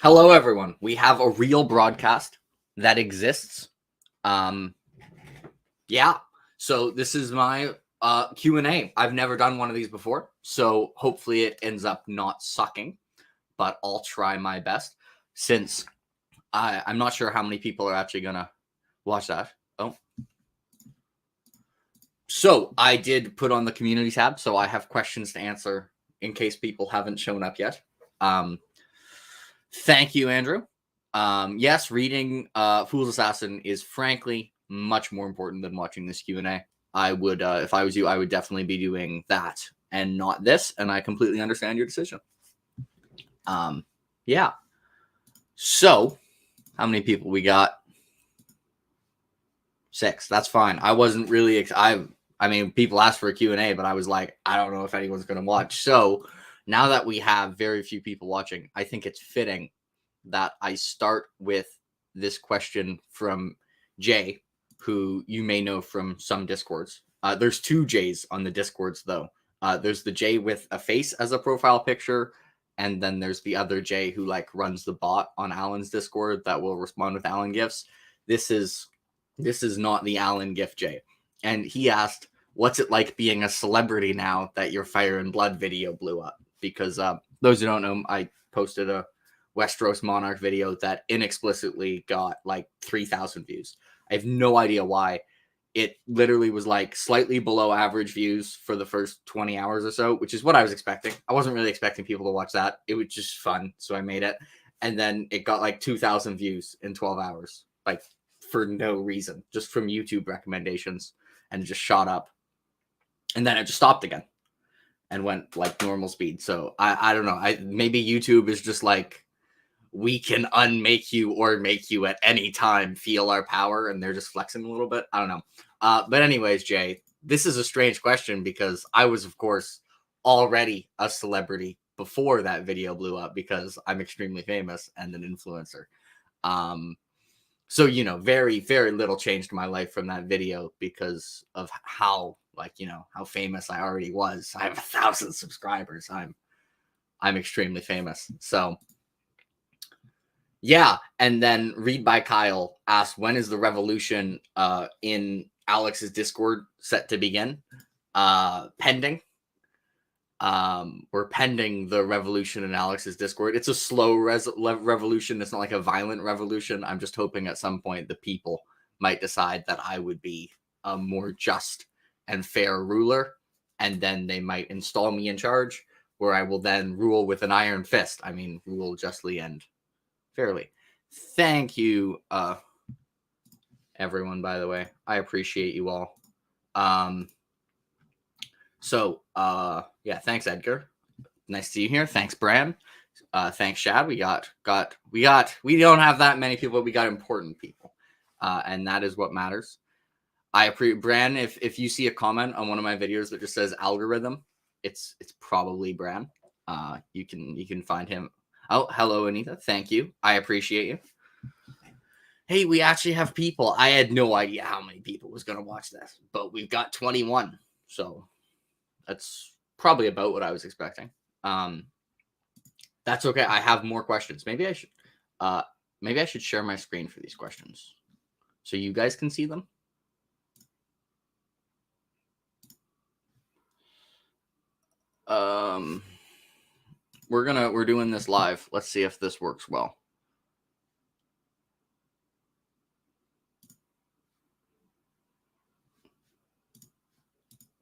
Hello, everyone. We have a real broadcast that exists. Yeah. So this is my Q&A. I've never done one of these before, so hopefully it ends up not sucking, but I'll try my best since I'm not sure how many people are actually going to watch that. Oh. So I did put on the community tab, so I have questions to answer in case people haven't shown up yet. Thank you, Andrew. Yes, reading Fool's Assassin is frankly much more important than watching this Q&A. I would, if I was you, I would definitely be doing that and not this, and I completely understand your decision. Yeah. So, how many people we got? 6. That's fine. I wasn't really, I mean, people asked for a Q&A, but I was like, I don't know if anyone's going to watch. So, now that we have very few people watching, I think it's fitting that I start with this question from Jay, who you may know from some Discords. There's 2 Jays on the Discords, though. There's the Jay with a face as a profile picture, and then there's the other Jay who like runs the bot on Alan's Discord that will respond with Alan gifts. This is not the Alan gift Jay. And he asked, what's it like being a celebrity now that your Fire and Blood video blew up? Because those who don't know, I posted a Westeros Monarch video that inexplicitly got like 3,000 views. I have no idea why. It literally was like slightly below average views for the first 20 hours or so, which is what I was expecting. I wasn't really expecting people to watch that. It was just fun, so I made it. And then it got like 2,000 views in 12 hours, like for no reason, just from YouTube recommendations, and it just shot up. And then it just stopped again and went like normal speed. So I don't know. Maybe YouTube is just like, we can unmake you or make you at any time feel our power, and they're just flexing a little bit. I don't know. But anyways, Jay, this is a strange question because I was, of course, already a celebrity before that video blew up because I'm extremely famous and an influencer. So, you know, very, very little changed my life from that video because of how, like, you know, how famous I already was. I have 1,000 subscribers. I'm extremely famous. So, yeah, and then Read by Kyle asked, when is the revolution in Alex's Discord set to begin? Pending. We're pending the revolution in Alex's Discord. It's a slow revolution. It's not like a violent revolution. I'm just hoping at some point the people might decide that I would be a more just and fair ruler, and then they might install me in charge, where I will then rule with an iron fist. I mean, rule justly and fairly. Thank you, everyone, by the way. I appreciate you all. Yeah, thanks, Edgar. Nice to see you here. Thanks, Bran. Thanks, Shad. We don't have that many people, but we got important people. And that is what matters. I appreciate Bran. If you see a comment on one of my videos that just says algorithm, it's probably Bran. You can find him. Oh, hello, Anita. Thank you. I appreciate you. Hey, we actually have people. I had no idea how many people was going to watch this, but we've got 21. So that's probably about what I was expecting. That's okay. I have more questions. Maybe I should share my screen for these questions so you guys can see them. We're doing this live. Let's see if this works well.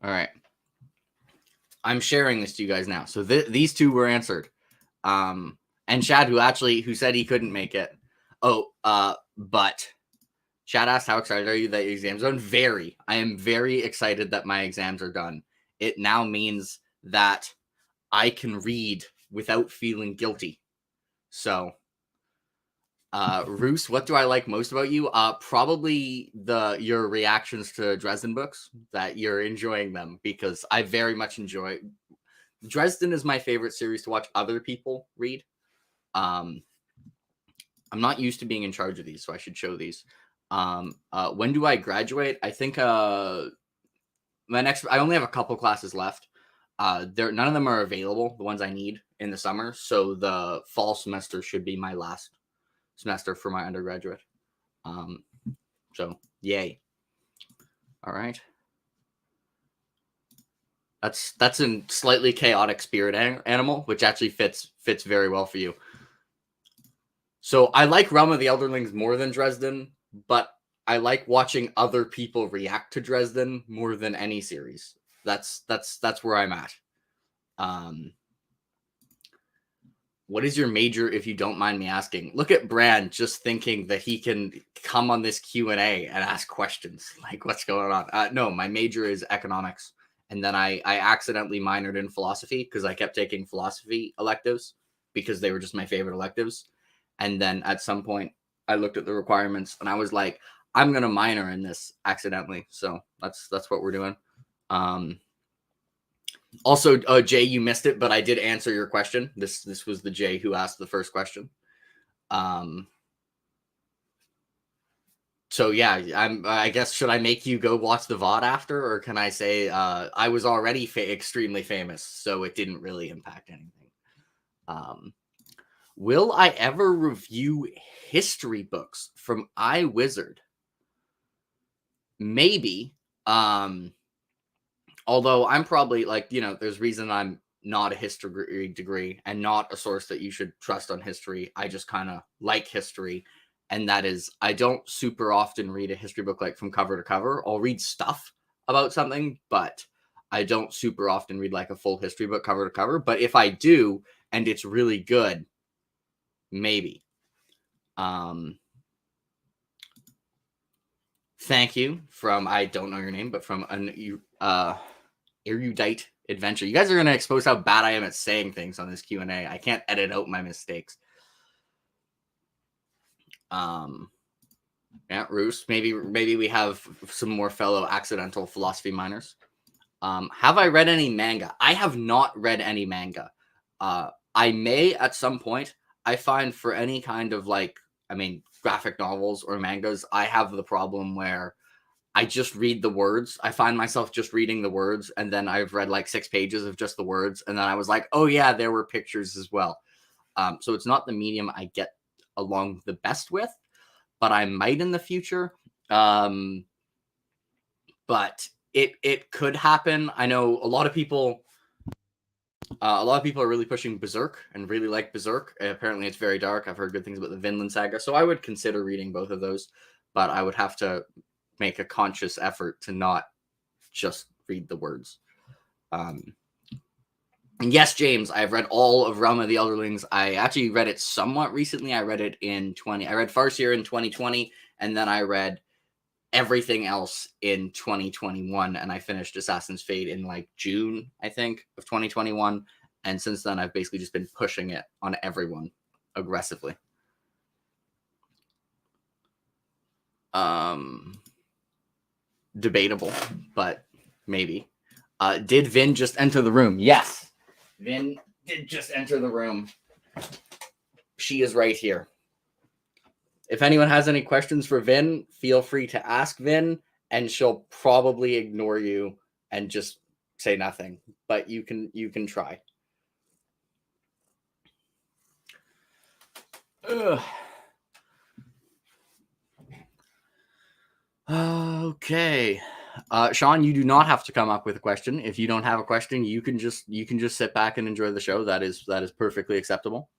All right. I'm sharing this to you guys now. So these two were answered. And Chad, who said he couldn't make it. But Chad asked, how excited are you that your exams are done? Very. I am very excited that my exams are done. It now means that I can read without feeling guilty. So, Roos, what do I like most about you? Probably your reactions to Dresden books, that you're enjoying them, because I very much enjoy. Dresden is my favorite series to watch other people read. I'm not used to being in charge of these, so I should show these. When do I graduate? I think I only have a couple classes left. None of them are available, the ones I need in the summer. So the fall semester should be my last semester for my undergraduate. So yay. All right. That's a slightly chaotic spirit animal, which actually fits very well for you. So I like Realm of the Elderlings more than Dresden, but I like watching other people react to Dresden more than any series. That's where I'm at. What is your major, if you don't mind me asking? Look at Brand just thinking that he can come on this Q&A and ask questions. Like, what's going on? No, my major is economics. And then I accidentally minored in philosophy because I kept taking philosophy electives because they were just my favorite electives. And then at some point, I looked at the requirements and I was like, I'm going to minor in this accidentally. So that's what we're doing. Also, Jay, you missed it, but I did answer your question. This was the Jay who asked the first question. So yeah, I guess, should I make you go watch the VOD after, or can I say I was already extremely famous, so it didn't really impact anything. Will I ever review history books from iWizard? Maybe. Although I'm probably like, there's reason I'm not a history degree and not a source that you should trust on history. I just kind of like history. And that is, I don't super often read a history book like from cover to cover. I'll read stuff about something, but I don't super often read like a full history book cover to cover. But if I do, and it's really good, maybe. Thank you from, I don't know your name, but from an erudite adventure. You guys are going to expose how bad I am at saying things on this Q&A. I can't edit out my mistakes. Yeah, Roos. Maybe we have some more fellow accidental philosophy minors. Have I read any manga? I have not read any manga. I may at some point. I find for any kind of graphic novels or mangas, I have the problem where I just read the words. I find myself just reading the words, and then I've read like 6 pages of just the words, and then I was like, oh yeah, there were pictures as well. So it's not the medium I get along the best with, but I might in the future. But it could happen. I know a lot of people are really pushing Berserk and really like Berserk. Apparently it's very dark. I've heard good things about the Vinland Saga, so I would consider reading both of those, but I would have to make a conscious effort to not just read the words. And yes, James, I've read all of Realm of the Elderlings. I actually read it somewhat recently. I read it I read Farseer in 2020, and then I read everything else in 2021, and I finished Assassin's Fate in like June, I think, of 2021. And since then, I've basically just been pushing it on everyone aggressively. Debatable, but maybe. Did Vin just enter the room? Yes, Vin did just enter the room. She is right here. If anyone has any questions for Vin, feel free to ask Vin, and she'll probably ignore you and just say nothing. But you can try. Ugh. Okay. Sean, you do not have to come up with a question. If you don't have a question, you can just sit back and enjoy the show. That is perfectly acceptable.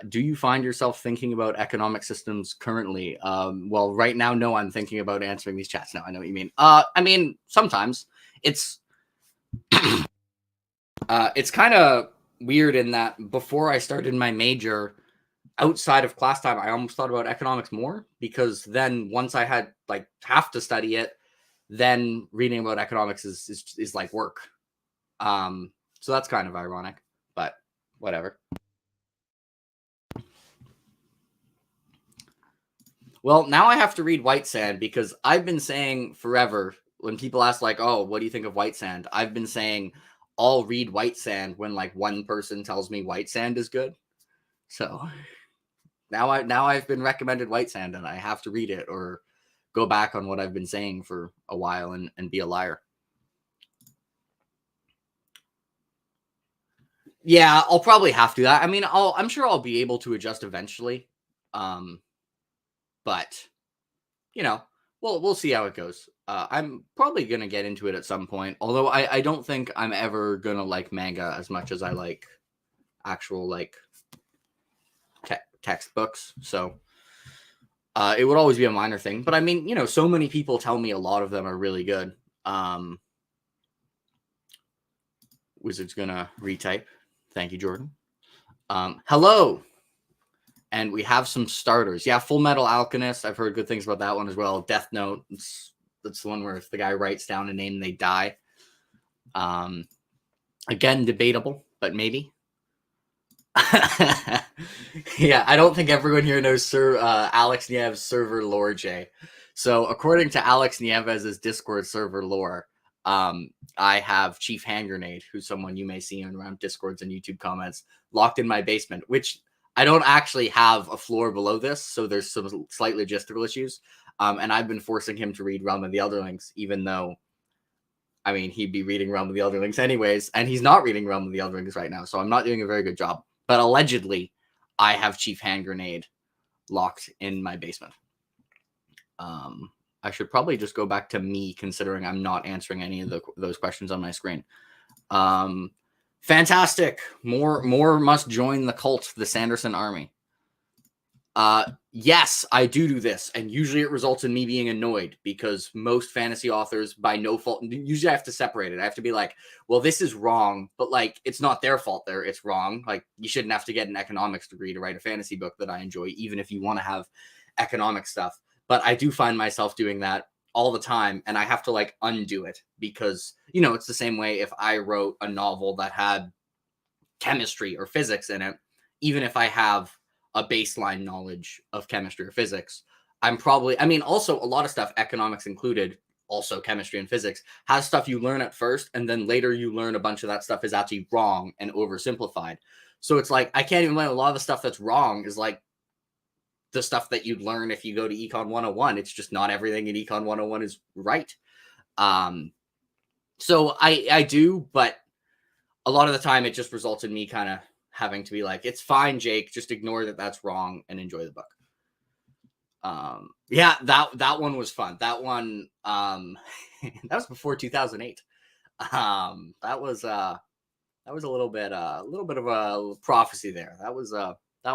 Do you find yourself thinking about economic systems currently? Well, right now, no, I'm thinking about answering these chats now. I know what you mean. I mean, sometimes it's it's kind of weird in that before I started my major, outside of class time, I almost thought about economics more, because then once I had have to study it, then reading about economics is like work. So that's kind of ironic, but whatever. Well, now I have to read White Sand, because I've been saying forever, when people ask oh, what do you think of White Sand? I've been saying I'll read White Sand when one person tells me White Sand is good. So now I've been recommended White Sand, and I have to read it or go back on what I've been saying for a while and be a liar. Yeah, I'll probably have to do that. I mean, I'm sure I'll be able to adjust eventually. Um, but you know, we'll see how it goes. I'm probably gonna get into it at some point. Although I don't think I'm ever gonna like manga as much as I like actual like textbooks. So it would always be a minor thing. But I mean, so many people tell me a lot of them are really good. Um, Wizard's gonna retype. Thank you, Jordan. Hello. And we have some starters. Yeah, Full Metal Alchemist. I've heard good things about that one as well. Death Note. That's the one where if the guy writes down a name, they die. Again, debatable, but maybe. Yeah, I don't think everyone here knows Sir Alex Niev's server lore, Jay. So according to Alex Nieves' Discord server lore, I have Chief Hand Grenade, who's someone you may see around Discords and YouTube comments, locked in my basement, which I don't actually have a floor below this, so there's some slight logistical issues. And I've been forcing him to read Realm of the Elderlings, even though, I mean, he'd be reading Realm of the Elderlings anyways, and he's not reading Realm of the Elderlings right now, so I'm not doing a very good job. But allegedly, I have Chief Hand Grenade locked in my basement. I should probably just go back to me, considering I'm not answering any of those questions on my screen. Fantastic. More must join the cult, the Sanderson army. Yes, I do this, and usually it results in me being annoyed because most fantasy authors, by no fault, usually I have to separate it. I have to be like, well, this is wrong, but like, it's not their fault there. It's wrong. Like, you shouldn't have to get an economics degree to write a fantasy book that I enjoy, even if you want to have economic stuff. But I do find myself doing that all the time, and I have to like undo it because, it's the same way if I wrote a novel that had chemistry or physics in it, even if I have a baseline knowledge of chemistry or physics, also a lot of stuff, economics included, also chemistry and physics, has stuff you learn at first, and then later you learn a bunch of that stuff is actually wrong and oversimplified. So it's like, I can't even learn a lot of the stuff that's wrong is like the stuff that you'd learn if you go to Econ 101. It's just not everything in Econ 101 is right. So I do, but a lot of the time it just results in me kind of having to be like, it's fine, Jake, just ignore that that's wrong and enjoy the book. Yeah, that one was fun. That one, that was before 2008. That was a little bit of a prophecy there. That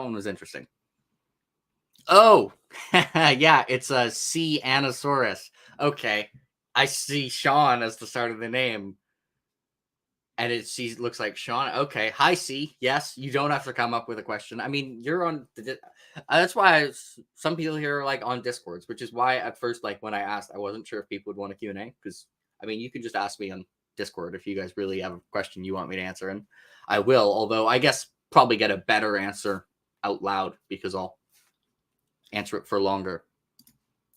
one was interesting. Oh, yeah, it's a C Anasaurus. Okay, I see Sean as the start of the name. And it looks like Sean. Okay. Hi, C. Yes, you don't have to come up with a question. I mean, you're on. That's why some people here are like on Discords, which is why at first, like when I asked, I wasn't sure if people would want a Q&A because, I mean, you can just ask me on Discord if you guys really have a question you want me to answer, and I will. Although I guess probably get a better answer out loud because I'll answer it for longer.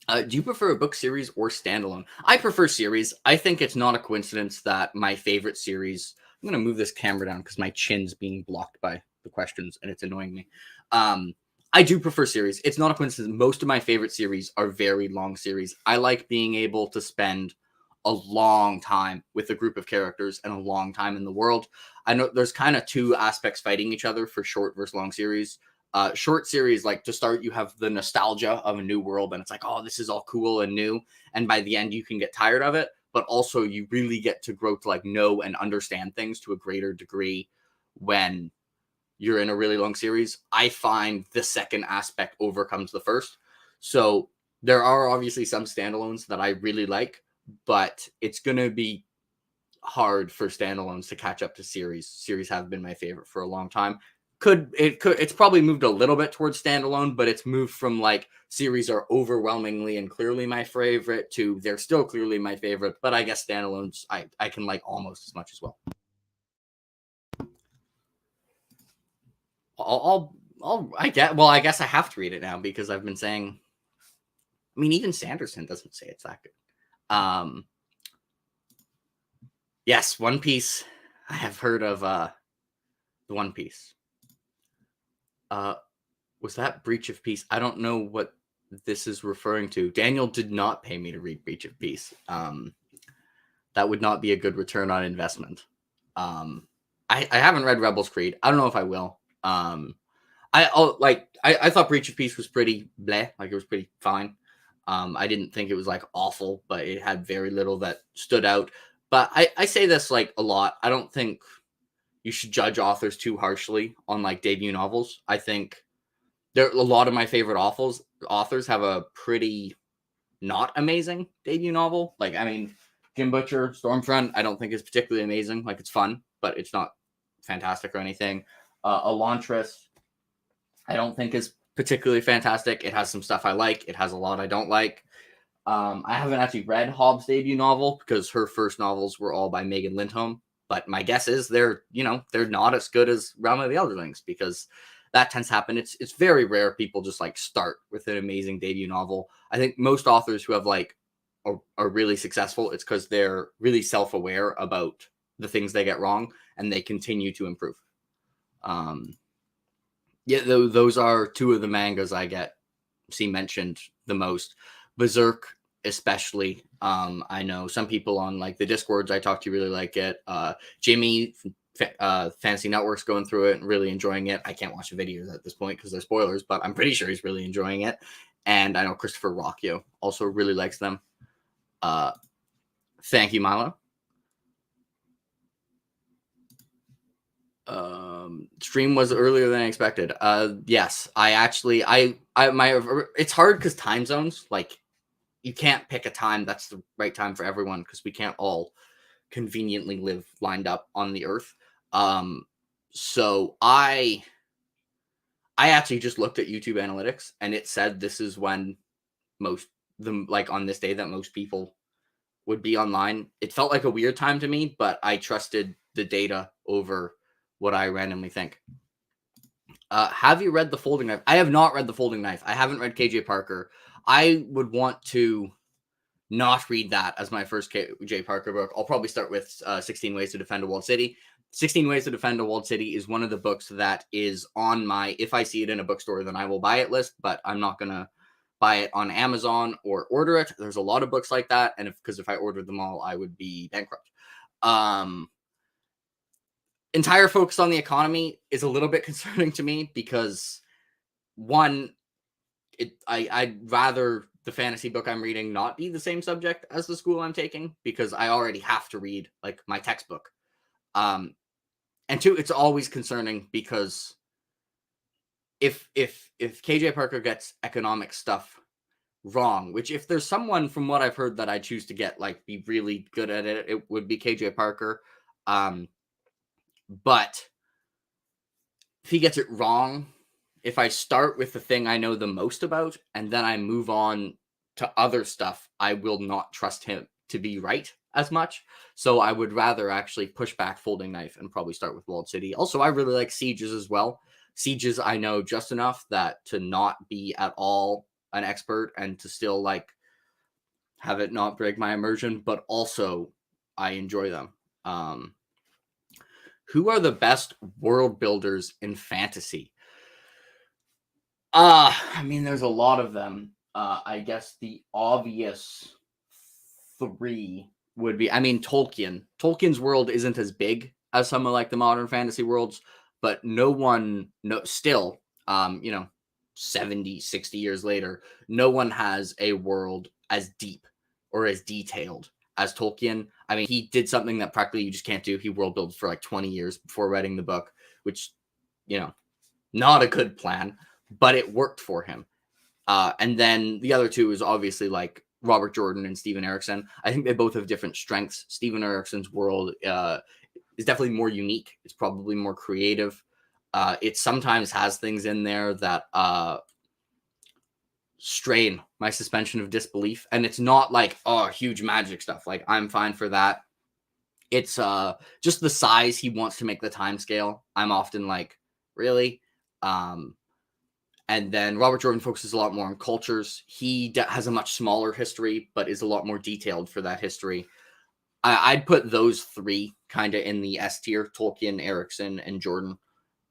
Do you prefer a book series or standalone? I prefer series. I think it's not a coincidence that my favorite series... I'm going to move this camera down because my chin's being blocked by the questions and it's annoying me. I do prefer series. It's not a coincidence. Most of my favorite series are very long series. I like being able to spend a long time with a group of characters and a long time in the world. I know there's kind of two aspects fighting each other for short versus long series. Short series, like to start, you have the nostalgia of a new world, and it's like, oh, this is all cool and new. And by the end, you can get tired of it, but also you really get to grow to like know and understand things to a greater degree when you're in a really long series. I find the second aspect overcomes the first. So there are obviously some standalones that I really like, but it's going to be hard for standalones to catch up to series. Series have been my favorite for a long time. It's probably moved a little bit towards standalone, but it's moved from like series are overwhelmingly and clearly my favorite to they're still clearly my favorite, but I guess standalones I can like almost as much as well. I guess I have to read it now because I've been saying, I mean, even Sanderson doesn't say it's that good. Yes, One Piece. I have heard of the One Piece. Was that Breach of Peace? I don't know what this is referring to. Daniel did not pay me to read Breach of Peace. That would not be a good return on investment. I I haven't read Rebels Creed. I don't know if I will. I thought Breach of Peace was pretty bleh, like it was pretty fine. I didn't think it was like awful, but it had very little that stood out. But I say this like a lot. I don't think you should judge authors too harshly on like debut novels. I think there a lot of my favorite authors have a pretty not amazing debut novel. Like, I mean, Jim Butcher, Stormfront, I don't think is particularly amazing. Like, it's fun, but it's not fantastic or anything. Elantris, I don't think is particularly fantastic. It has some stuff I like. It has a lot I don't like. I haven't actually read Hobbs' debut novel because her first novels were all by Megan Lindholm. But my guess is they're not as good as Realm of the Elderlings because that tends to happen. It's very rare people just like start with an amazing debut novel. I think most authors who have like are really successful, it's because they're really self-aware about the things they get wrong and they continue to improve. Yeah, those are two of the mangas I see mentioned the most. Berserk, especially. I know some people on like the Discords I talk to really like it. Jimmy, Fantasy Network's going through it and really enjoying it. I can't watch the videos at this point because they're spoilers, but I'm pretty sure he's really enjoying it. And I know Christopher Rockio also really likes them. Thank you, Milo. Stream was earlier than I expected. Yes, it's hard because time zones, like you can't pick a time that's the right time for everyone because we can't all conveniently live lined up on the earth. So I actually just looked at YouTube analytics and it said this is when on this day that most people would be online. It felt like a weird time to me, but I trusted the data over what I randomly think. Have you read The Folding Knife? I have not read The Folding Knife. I haven't read KJ Parker. I would want to not read that as my first KJ Parker book. I'll probably start with 16 Ways to Defend a Walled City. 16 Ways to Defend a Walled City is one of the books that is on my, if I see it in a bookstore, then I will buy it list, but I'm not going to buy it on Amazon or order it. There's a lot of books like that. And because if I ordered them all, I would be bankrupt. Entire focus on the economy is a little bit concerning to me because one, I'd rather the fantasy book I'm reading not be the same subject as the school I'm taking because I already have to read like my textbook. And two, it's always concerning because if KJ Parker gets economic stuff wrong, which if there's someone from what I've heard that I choose to get like be really good at it, it would be KJ Parker. But if he gets it wrong, if I start with the thing I know the most about and then I move on to other stuff, I will not trust him to be right as much. So I would rather actually push back Folding Knife and probably start with Walled City. Also, I really like Sieges as well. Sieges I know just enough that to not be at all an expert and to still like have it not break my immersion, but also I enjoy them. Who are the best world builders in fantasy? I mean, there's a lot of them. I guess the obvious three would be, I mean, Tolkien. Tolkien's world isn't as big as some of like the modern fantasy worlds, but still, 70, 60 years later, no one has a world as deep or as detailed as Tolkien. I mean, he did something that practically you just can't do. He world built for like 20 years before writing the book, which, not a good plan, but it worked for him. And then the other two is obviously like Robert Jordan and Steven Erikson. I think they both have different strengths. Steven Erikson's world is definitely more unique. It's probably more creative. It sometimes has things in there that strain my suspension of disbelief. And it's not like, huge magic stuff. Like, I'm fine for that. It's just the size he wants to make the time scale. I'm often like, really? And then Robert Jordan focuses a lot more on cultures. He has a much smaller history, but is a lot more detailed for that history. I'd put those three kind of in the S tier: Tolkien, Erikson, and Jordan.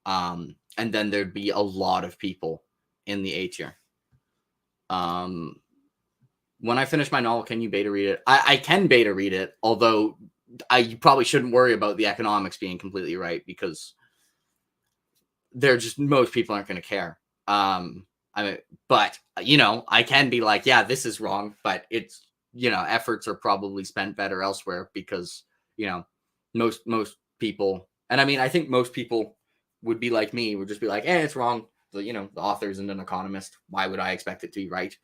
And then there'd be a lot of people in the A tier. When I finish my novel, can you beta read it? I can beta read it, although you probably shouldn't worry about the economics being completely right, because they're just, most people aren't going to care. I mean, but I can be like, yeah, this is wrong, but it's, efforts are probably spent better elsewhere, because most people, and I mean, I think most people would be like me, would just be like, it's wrong. The author isn't an economist. Why would I expect it to be right?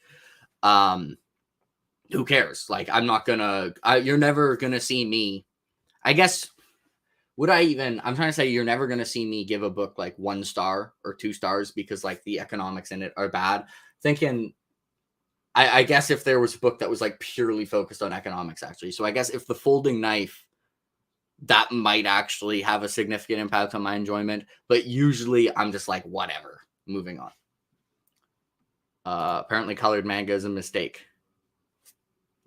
Who cares? Like, I'm not gonna. You're never gonna see me. I guess. I'm trying to say, you're never going to see me give a book like 1 star or 2 stars because like the economics in it are bad. Thinking, I guess if there was a book that was like purely focused on economics, actually. So I guess if The Folding Knife, that might actually have a significant impact on my enjoyment. But usually I'm just like, whatever, moving on. Apparently colored manga is a mistake.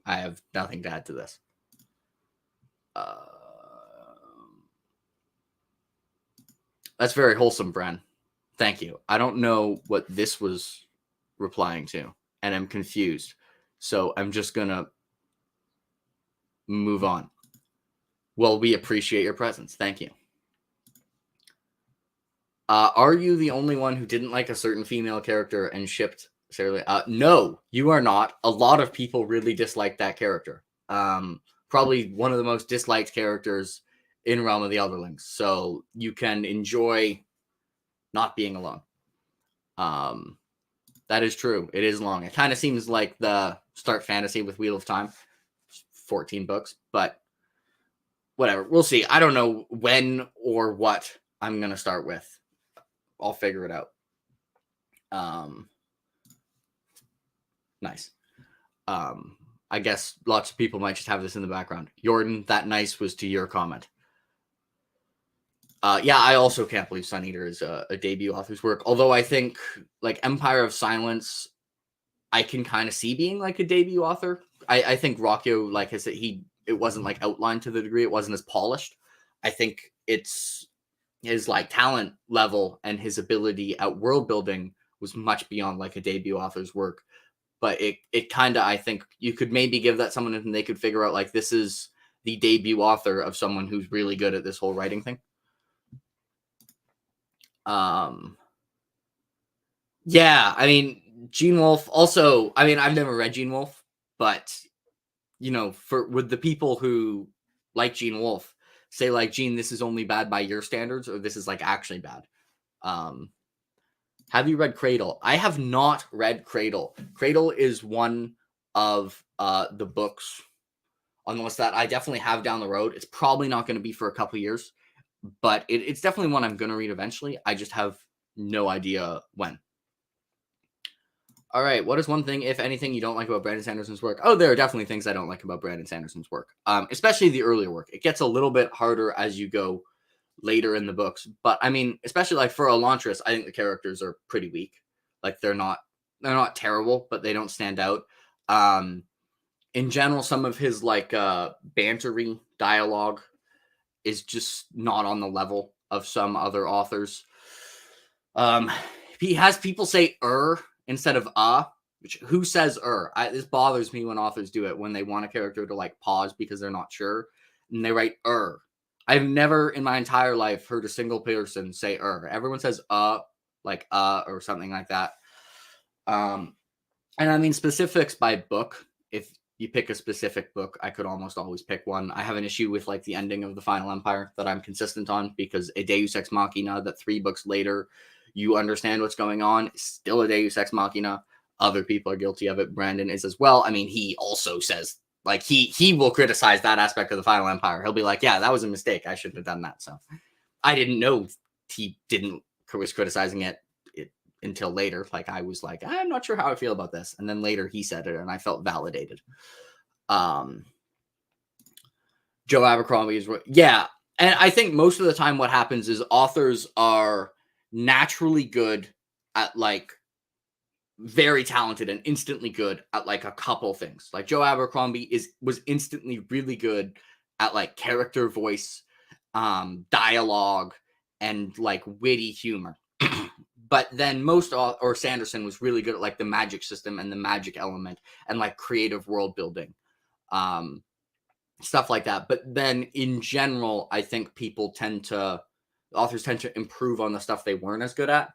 I have nothing to add to this. That's very wholesome, Bren. Thank you. I don't know what this was replying to, and I'm confused. So I'm just going to move on. Well, we appreciate your presence. Thank you. Are you the only one who didn't like a certain female character and shipped Sarah? No, you are not. A lot of people really dislike that character. Probably one of the most disliked characters in Realm of the Elderlings. So you can enjoy not being alone. That is true. It is long. It kind of seems like the Start Fantasy with Wheel of Time. 14 books, but whatever. We'll see. I don't know when or what I'm going to start with. I'll figure it out. Nice. I guess lots of people might just have this in the background. Jordan, that nice was to your comment. Yeah, I also can't believe Sun Eater is a debut author's work. Although I think like Empire of Silence, I can kind of see being like a debut author. I think Rockyo, like I said, it wasn't like outlined to the degree, it wasn't as polished. I think it's his like talent level and his ability at world building was much beyond like a debut author's work. But it kind of, I think you could maybe give that someone and they could figure out like this is the debut author of someone who's really good at this whole writing thing. Yeah, I mean, Gene Wolfe also, I mean, I've never read Gene Wolfe, but with the people who like Gene Wolfe say like, Gene, this is only bad by your standards, or this is like actually bad. Have you read Cradle? I have not read Cradle. Cradle is one of the books on the list that I definitely have down the road. It's probably not going to be for a couple years, but it's definitely one I'm going to read eventually. I just have no idea when. All right. What is one thing, if anything, you don't like about Brandon Sanderson's work? Oh, there are definitely things I don't like about Brandon Sanderson's work, especially the earlier work. It gets a little bit harder as you go later in the books. But I mean, especially like for Elantris, I think the characters are pretty weak. Like they're not terrible, but they don't stand out. In general, some of his like bantery dialogue is just not on the level of some other authors. He has people say instead of which who says this bothers me when authors do it, when they want a character to like pause because they're not sure and they write I've never in my entire life heard a single person say everyone says like or something like that. And I mean specifics by book. If you pick a specific book, I could almost always pick one. I have an issue with like the ending of The Final Empire that I'm consistent on, because a Deus Ex Machina that 3 books later you understand what's going on, still a Deus Ex Machina. Other people are guilty of it. Brandon is as well. I mean, he also says, like, he will criticize that aspect of The Final Empire. He'll be like, yeah, that was a mistake. I shouldn't have done that. So I didn't know he was criticizing it until later. Like, I was like, I'm not sure how I feel about this. And then later he said it, and I felt validated. Joe Abercrombie is, yeah. And I think most of the time what happens is authors are naturally good at like very talented and instantly good at like a couple things. Like Joe Abercrombie was instantly really good at like character voice, dialogue, and like witty humor. But then or Sanderson was really good at like the magic system and the magic element and like creative world building. stuff like that. But then in general, I think authors tend to improve on the stuff they weren't as good at.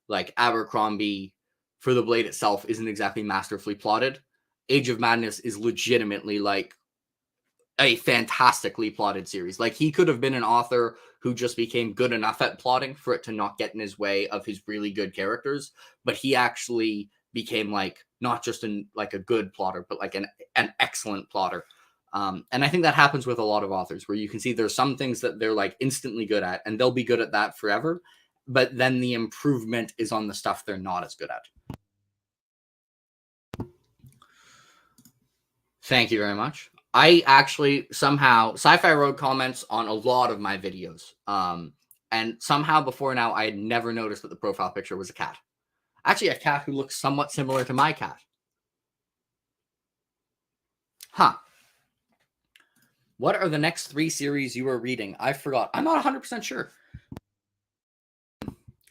Like Abercrombie, For the Blade itself isn't exactly masterfully plotted. Age of Madness is legitimately like a fantastically plotted series. Like, he could have been an author who just became good enough at plotting for it to not get in his way of his really good characters, but he actually became like not just like a good plotter, but like an excellent plotter. And I think that happens with a lot of authors, where you can see there's some things that they're like instantly good at, and they'll be good at that forever. But then the improvement is on the stuff they're not as good at. Thank you very much. I actually somehow Sci-Fi Road comments on a lot of my videos. And somehow before now, I had never noticed that the profile picture was a cat. Actually, a cat who looks somewhat similar to my cat. Huh. What are the next 3 series you are reading? I forgot. I'm not 100% sure.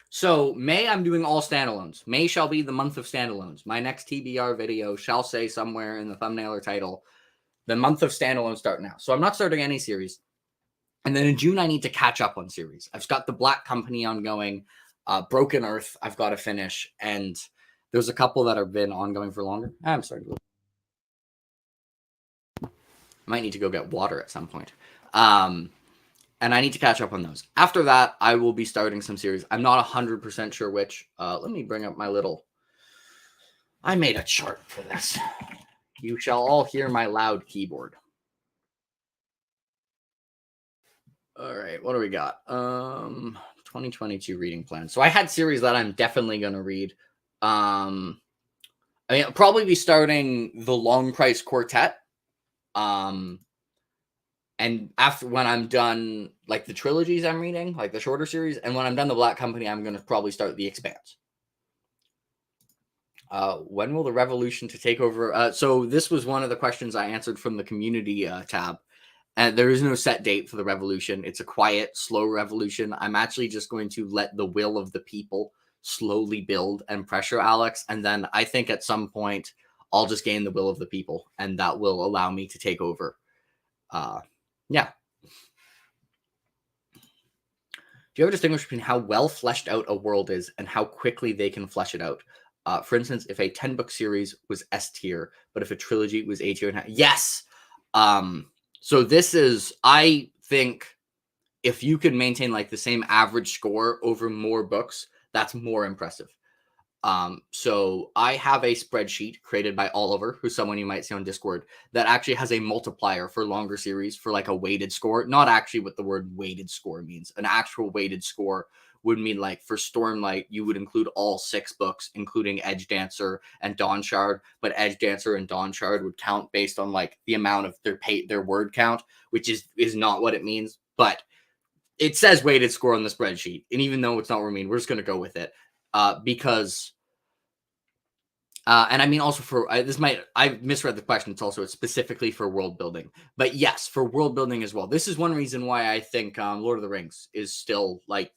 So, May, I'm doing all standalones. May shall be the month of standalones. My next TBR video shall say somewhere in the thumbnail or title, the month of standalones start now. So I'm not starting any series. And then in June, I need to catch up on series. I've got The Black Company ongoing. Broken Earth, I've got to finish. And there's a couple that have been ongoing for longer. I'm sorry. I might need to go get water at some point. And I need to catch up on those. After that, I will be starting some series. I'm not 100% sure which. Let me bring up my little... I made a chart for this. You shall all hear my loud keyboard. All right, what do we got? 2022 reading plan. So I had series that I'm definitely going to read. I mean, I'll probably be starting the Long Price Quartet. And after, when I'm done, like, the trilogies I'm reading, like the shorter series, and when I'm done The Black Company, I'm going to probably start The Expanse. When will the revolution to take over? So this was one of the questions I answered from the community tab. And there is no set date for the revolution. It's a quiet, slow revolution. I'm actually just going to let the will of the people slowly build and pressure Alex. And then I think at some point I'll just gain the will of the people, and that will allow me to take over. Yeah. Do you ever distinguish between how well fleshed out a world is and how quickly they can flesh it out? For instance, if a 10-book series was S tier, but if a trilogy was A tier, yes. So this is, I think, if you could maintain like the same average score over more books, that's more impressive. So I have a spreadsheet created by Oliver, who's someone you might see on Discord, that actually has a multiplier for longer series for like a weighted score. Not actually what the word weighted score means. An actual weighted score would mean, like, for Stormlight, you would include all 6 books, including Edge Dancer and Dawnshard, but Edge Dancer and Dawnshard would count based on like the amount of their word count, which is not what it means, but it says weighted score on the spreadsheet. And even though it's not what we mean, we're just going to go with it. Because and I mean, also for I misread the question. It's specifically for world building, but yes, for world building as well. This is one reason why I think Lord of the Rings is still like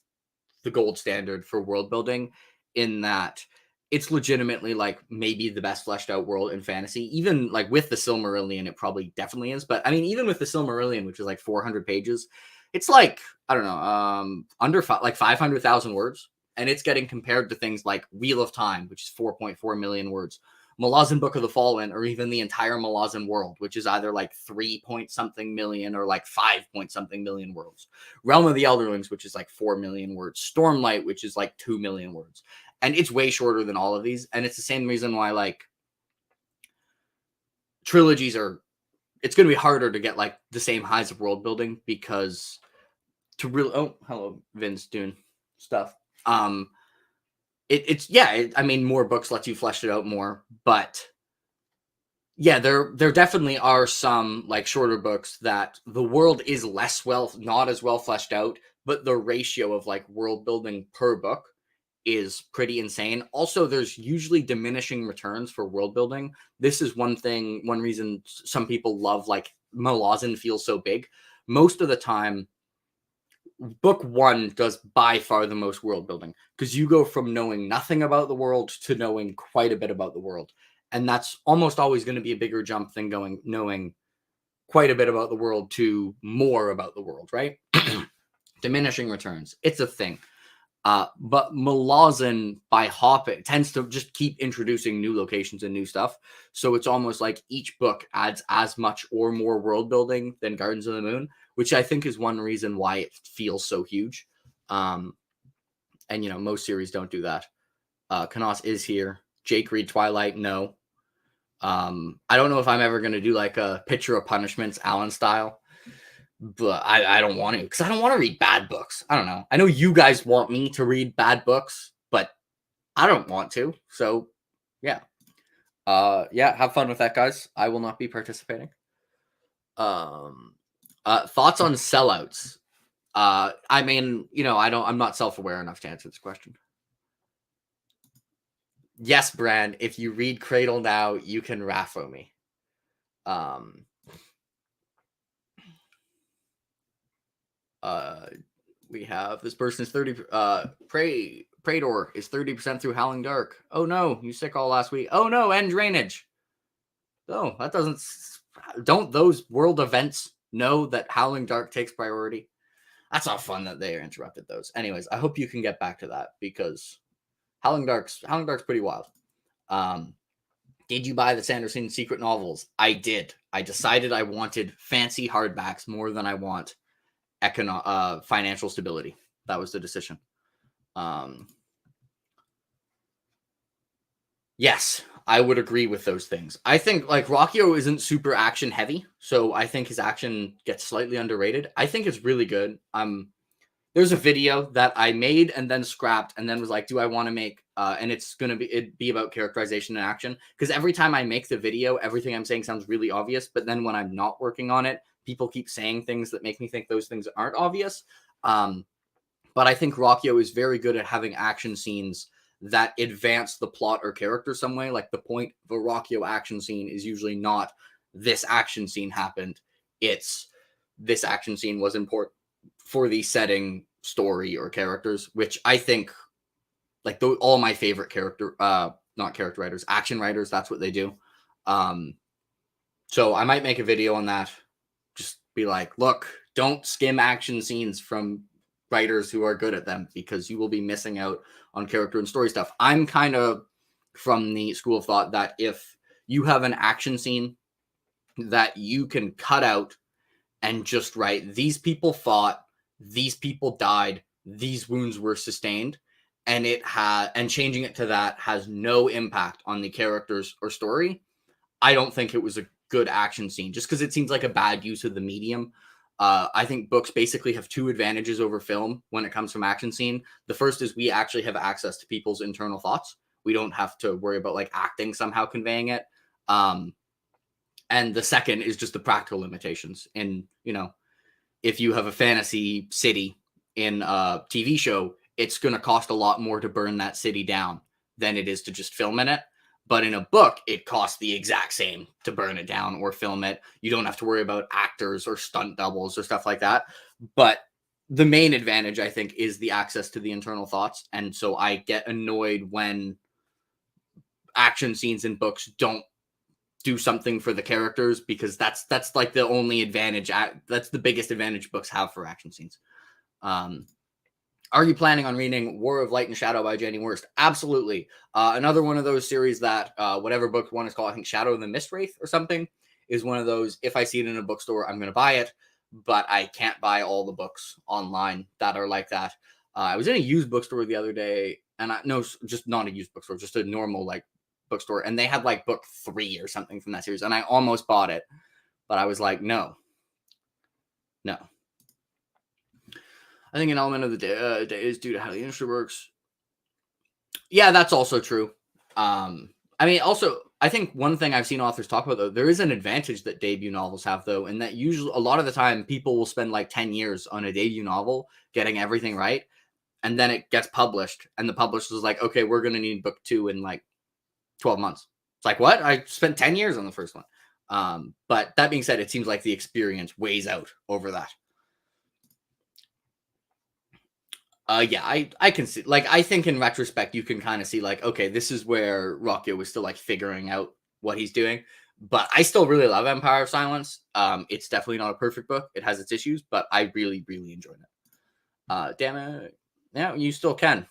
the gold standard for world building, in that it's legitimately like maybe the best fleshed out world in fantasy. Even like with the Silmarillion, it probably definitely is. But I mean, even with the Silmarillion, which is like 400 pages, it's like, I don't know, under like 500,000 words. And it's getting compared to things like Wheel of Time, which is 4.4 million words, Malazan Book of the Fallen, or even the entire Malazan world, which is either like 3 point something million or like 5 point something million words. Realm of the Elderlings, which is like 4 million words. Stormlight, which is like 2 million words. And it's way shorter than all of these. And it's the same reason why like trilogies it's going to be harder to get like the same highs of world building, because to really, oh, hello, Vince doing stuff. I mean, more books lets you flesh it out more, but yeah, there definitely are some like shorter books that the world is not as well fleshed out, but the ratio of like world building per book is pretty insane. Also, there's usually diminishing returns for world building. This is one reason some people love like Malazan feels so big. Most of the time, book 1 does by far the most world building, because you go from knowing nothing about the world to knowing quite a bit about the world. And that's almost always going to be a bigger jump than knowing quite a bit about the world to more about the world, right? Diminishing returns. It's a thing. But Malazan, by hopping, tends to just keep introducing new locations and new stuff. So it's almost like each book adds as much or more world building than Gardens of the Moon, which I think is one reason why it feels so huge. And, most series don't do that. Kanos is here. Jake read Twilight? No. I don't know if I'm ever going to do like a Picture of Punishments, Alan style. But I don't want to, because I don't want to read bad books. I don't know. I know you guys want me to read bad books, but I don't want to. So, yeah. Have fun with that, guys. I will not be participating. Thoughts on sellouts? I'm not self-aware enough to answer this question. Yes, Brand, if you read Cradle now, you can raffo me. We have this person is 30 Praedor is 30% through Howling Dark. Oh no, you sick all last week. Oh no, and drainage. Oh, that don't those world events know that Howling Dark takes priority? That's not fun that they interrupted those. Anyways, I hope you can get back to that, because Howling Dark's pretty wild. Did you buy the Sanderson secret novels? I did. I decided I wanted fancy hardbacks more than I want financial stability. That was the decision. Yes, I would agree with those things. I think like Rockio isn't super action heavy, so I think his action gets slightly underrated. I think it's really good. There's a video that I made and then scrapped, and then was like, do I want to make and it's gonna be about characterization and action, because every time I make the video, everything I'm saying sounds really obvious, but then when I'm not working on it, people keep saying things that make me think those things aren't obvious. But I think Rockio is very good at having action scenes that advance the plot or character some way. Like the point of a Rockio action scene is usually not this action scene happened. It's this action scene was important for the setting, story, or characters, which I think like all my favorite not character writers, action writers, that's what they do. So I might make a video on that. Just be like, look, don't skim action scenes from writers who are good at them, because you will be missing out on character and story stuff. I'm kind of from the school of thought that if you have an action scene that you can cut out and just write, these people fought, these people died, these wounds were sustained, and changing it to that has no impact on the characters or story, I don't think it was a good action scene, just because it seems like a bad use of the medium. I think books basically have two advantages over film when it comes from action scene. The first is we actually have access to people's internal thoughts. We don't have to worry about like acting somehow conveying it. And the second is just the practical limitations. And, if you have a fantasy city in a TV show, it's going to cost a lot more to burn that city down than it is to just film in it. But in a book, it costs the exact same to burn it down or film it. You don't have to worry about actors or stunt doubles or stuff like that. But the main advantage, I think, is the access to the internal thoughts. And so I get annoyed when action scenes in books don't do something for the characters, because that's like the only advantage. That's the biggest advantage books have for action scenes. Are you planning on reading War of Light and Shadow by Jenny Wurst? Absolutely. Another one of those series that whatever book one is called, I think Shadow of the Mistwraith or something, is one of those, if I see it in a bookstore, I'm going to buy it, but I can't buy all the books online that are like that. I was in a used bookstore the other day, and just not a used bookstore, just a normal like bookstore, and they had like book 3 or something from that series, and I almost bought it, but I was like, no. I think an element of the day is due to how the industry works. Yeah, that's also true. Also, I think one thing I've seen authors talk about, though, there is an advantage that debut novels have, though, and that usually a lot of the time people will spend like 10 years on a debut novel getting everything right, and then it gets published, and the publisher is like, okay, we're going to need book 2 in like 12 months. It's like, what? I spent 10 years on the first one. But that being said, it seems like the experience weighs out over that. I can see, like, I think in retrospect, you can kind of see like, okay, this is where Rockio was still like figuring out what he's doing. But I still really love Empire of Silence. It's definitely not a perfect book. It has its issues, but I really, really enjoyed it. Damn it. Yeah, you still can.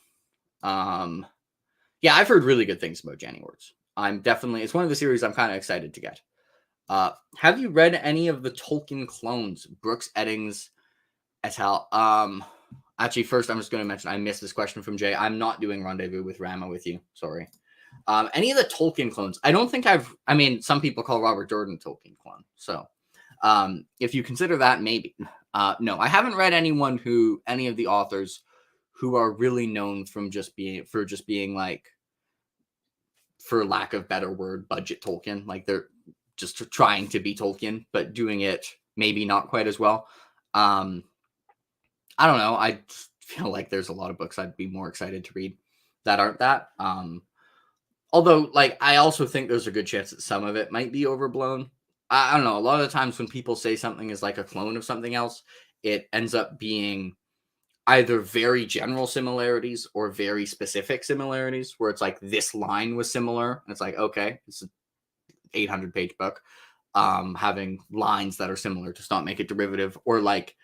Yeah, I've heard really good things about Janny Words. It's one of the series I'm kind of excited to get. Have you read any of the Tolkien clones, Brooks Eddings et al.? Actually, first, I'm just going to mention I missed this question from Jay. I'm not doing Rendezvous with Rama with you. Sorry. Any of the Tolkien clones? I don't think I mean, some people call Robert Jordan a Tolkien clone. So if you consider that, maybe. No, I haven't read any of the authors who are really known from just being like, for lack of better word, budget Tolkien. Like they're just trying to be Tolkien, but doing it maybe not quite as well. I don't know. I feel like there's a lot of books I'd be more excited to read that aren't that. Although, like, I also think there's a good chance that some of it might be overblown. I don't know. A lot of the times when people say something is like a clone of something else, it ends up being either very general similarities or very specific similarities, where it's like this line was similar. And it's like, okay, it's an 800-page book. Having lines that are similar does not make it derivative, or like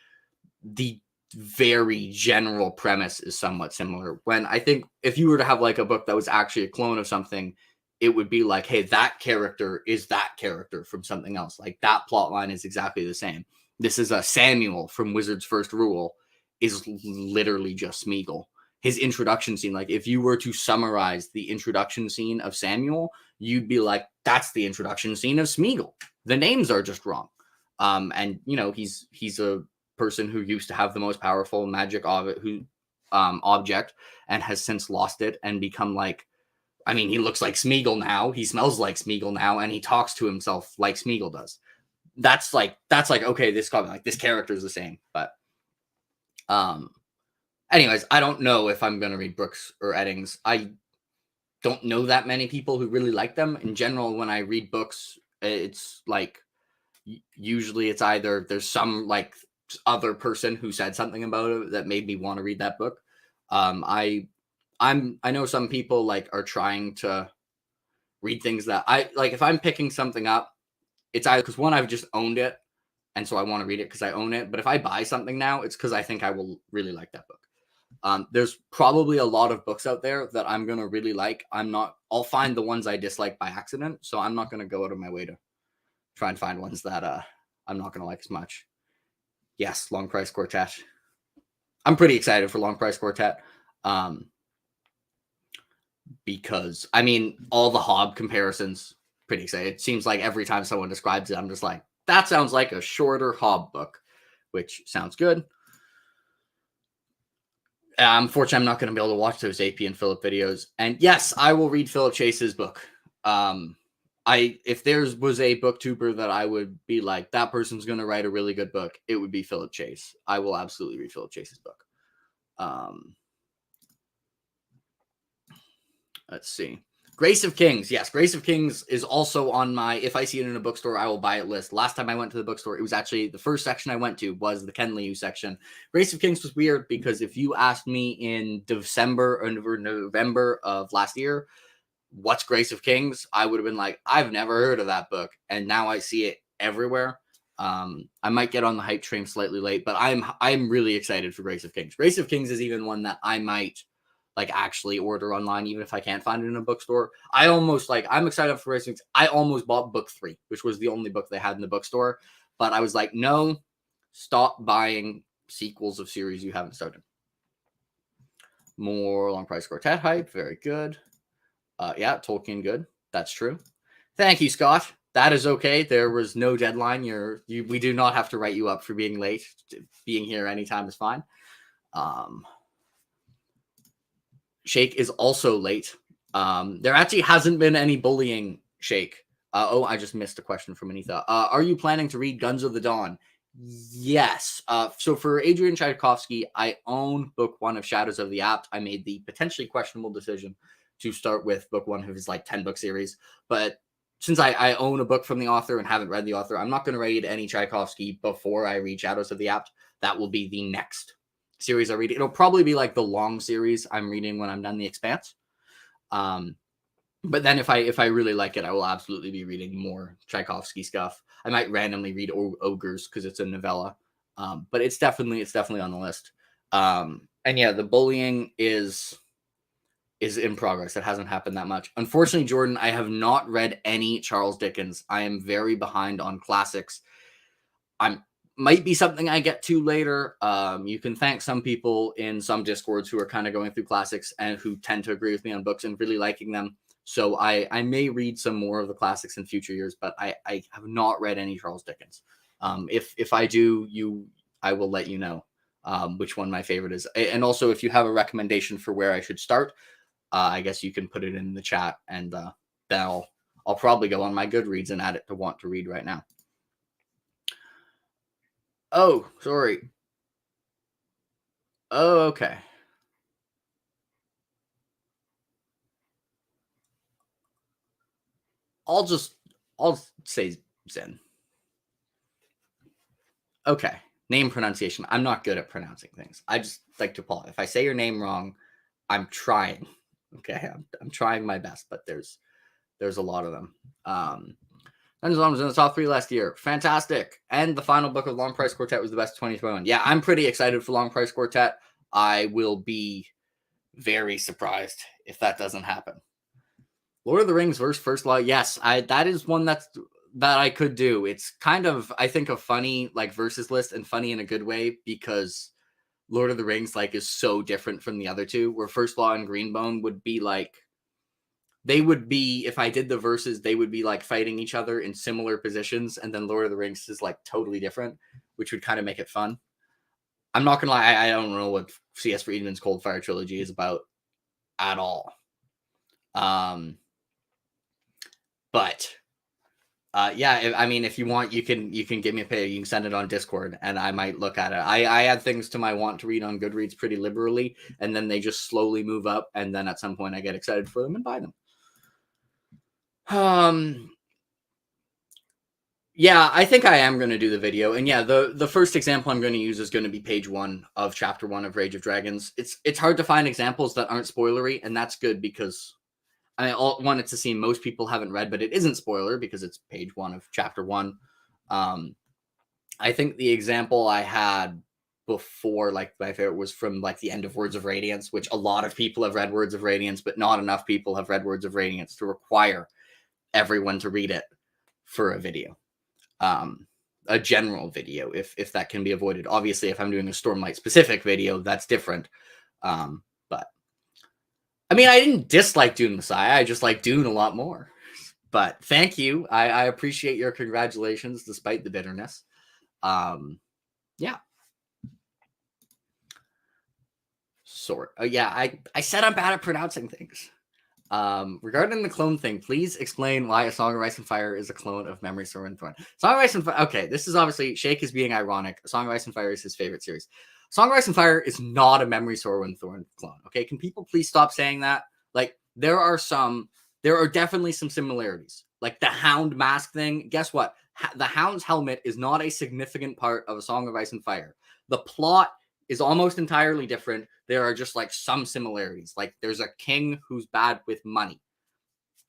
the very general premise is somewhat similar. When I think if you were to have like a book that was actually a clone of something, it would be like, hey, that character is that character from something else. Like that plot line is exactly the same. This is a Samuel from Wizard's First Rule is literally just Smeagol. His introduction scene, like if you were to summarize the introduction scene of Samuel, you'd be like, that's the introduction scene of Smeagol. The names are just wrong. And you know, he's a person who used to have the most powerful magic object and has since lost it and become like, I mean, he looks like Smeagol now, he smells like Smeagol now, and he talks to himself like Smeagol does. That's like okay, this character is the same. But anyways, I don't know if I'm gonna read Brooks or Eddings. I don't know that many people who really like them. In general, when I read books, it's like usually it's either there's some like other person who said something about it that made me want to read that book. I know some people like are trying to read things that I like. If I'm picking something up, it's either because one, I've just owned it, and so I want to read it because I own it. But if I buy something now, it's because I think I will really like that book. There's probably a lot of books out there that I'm gonna really like. I'll find the ones I dislike by accident, so I'm not gonna go out of my way to try and find ones that I'm not gonna like as much. Yes, Long Price Quartet. I'm pretty excited for Long Price Quartet. Because I mean, all the Hob comparisons, pretty excited. It seems like every time someone describes it, I'm just like, that sounds like a shorter Hob book, which sounds good. Unfortunately, I'm not going to be able to watch those AP and Philip videos. And yes, I will read Philip Chase's book. If there was a booktuber that I would be like, that person's going to write a really good book, it would be Philip Chase. I will absolutely read Philip Chase's book. Let's see. Grace of Kings. Yes, Grace of Kings is also on my, if I see it in a bookstore, I will buy it list. Last time I went to the bookstore, it was actually the first section I went to was the Ken Liu section. Grace of Kings was weird because if you asked me in December or November of last year, what's Grace of Kings? I would have been like, I've never heard of that book. And now I see it everywhere. I might get on the hype train slightly late, but I'm really excited for Grace of Kings. Grace of Kings is even one that I might like actually order online, even if I can't find it in a bookstore. I'm excited for Grace of Kings. I almost bought book 3, which was the only book they had in the bookstore, but I was like, no, stop buying sequels of series you haven't started. More Long Price Quartet hype, very good. Yeah, Tolkien good. That's true. Thank you, Scott. That is okay. There was no deadline. We do not have to write you up for being late. Being here anytime is fine. Shake is also late. There actually hasn't been any bullying, Shake. I just missed a question from Anita. Are you planning to read Guns of the Dawn? Yes. So for Adrian Tchaikovsky, I own book 1 of Shadows of the Apt. I made the potentially questionable decision to start with book 1 of his like 10-book series. But since I own a book from the author and haven't read the author, I'm not going to read any Tchaikovsky before I read Shadows of the Apt. That will be the next series I read. It'll probably be like the long series I'm reading when I'm done The Expanse. But then if I really like it, I will absolutely be reading more Tchaikovsky stuff. I might randomly read Ogres because it's a novella. But it's definitely on the list. And yeah, the bullying is in progress. It hasn't happened that much. Unfortunately, Jordan, I have not read any Charles Dickens. I am very behind on classics. I'm might be something I get to later. You can thank some people in some discords who are kind of going through classics and who tend to agree with me on books and really liking them. So I may read some more of the classics in future years, but I have not read any Charles Dickens. If I do, I will let you know which one my favorite is. And also, if you have a recommendation for where I should start, I guess you can put it in the chat, and then I'll probably go on my Goodreads and add it to want to read right now. Oh, sorry. Oh, okay. I'll say Zen. Okay. Name pronunciation. I'm not good at pronouncing things. I just like to Paul. If I say your name wrong, I'm trying. Okay, I'm trying my best, but there's a lot of them. Sanderson was in the top 3 last year. Fantastic. And the final book of Long Price Quartet was the best of 2021. Yeah, I'm pretty excited for Long Price Quartet. I will be very surprised if that doesn't happen. Lord of the Rings versus First Law. Yes, that is one that I could do. It's kind of, I think, a funny like versus list, and funny in a good way, because Lord of the Rings like is so different from the other two, where First Law and Greenbone would be like, they would be, if I did the verses, they would be like fighting each other in similar positions, and then Lord of the Rings is like totally different, which would kind of make it fun. I'm not gonna lie, I don't know what C.S. Friedman's Cold Fire trilogy is about at all. But yeah, I mean, if you want, you can give me a pay. You can send it on Discord, and I might look at it. I add things to my want to read on Goodreads pretty liberally, and then they just slowly move up, and then at some point I get excited for them and buy them. Yeah, I think I am going to do the video, and yeah, the first example I'm going to use is going to be page 1 of chapter 1 of Rage of Dragons. It's hard to find examples that aren't spoilery, and that's good, because I wanted to see most people haven't read, but it isn't spoiler because it's page 1 of chapter 1. I think the example I had before, like my favorite, was from like the end of Words of Radiance, which a lot of people have read Words of Radiance, but not enough people have read Words of Radiance to require everyone to read it for a video. A general video, if that can be avoided. Obviously, if I'm doing a Stormlight specific video, that's different. But I mean, I didn't dislike Dune Messiah. I just like Dune a lot more. But thank you. I appreciate your congratulations despite the bitterness. Yeah. Sort. Yeah, I said I'm bad at pronouncing things. Regarding the clone thing, please explain why A Song of Ice and Fire is a clone of Memory, Sword, and Thorn. Song of Ice and Fire. Okay, this is obviously Shake is being ironic. A Song of Ice and Fire is his favorite series. Song of Ice and Fire is not a Memory, Sword, and Thorn clone. Okay, can people please stop saying that? Like, there are definitely some similarities. Like the Hound mask thing. Guess what? The Hound's helmet is not a significant part of A Song of Ice and Fire. The plot is almost entirely different. There are just like some similarities. Like there's a king who's bad with money.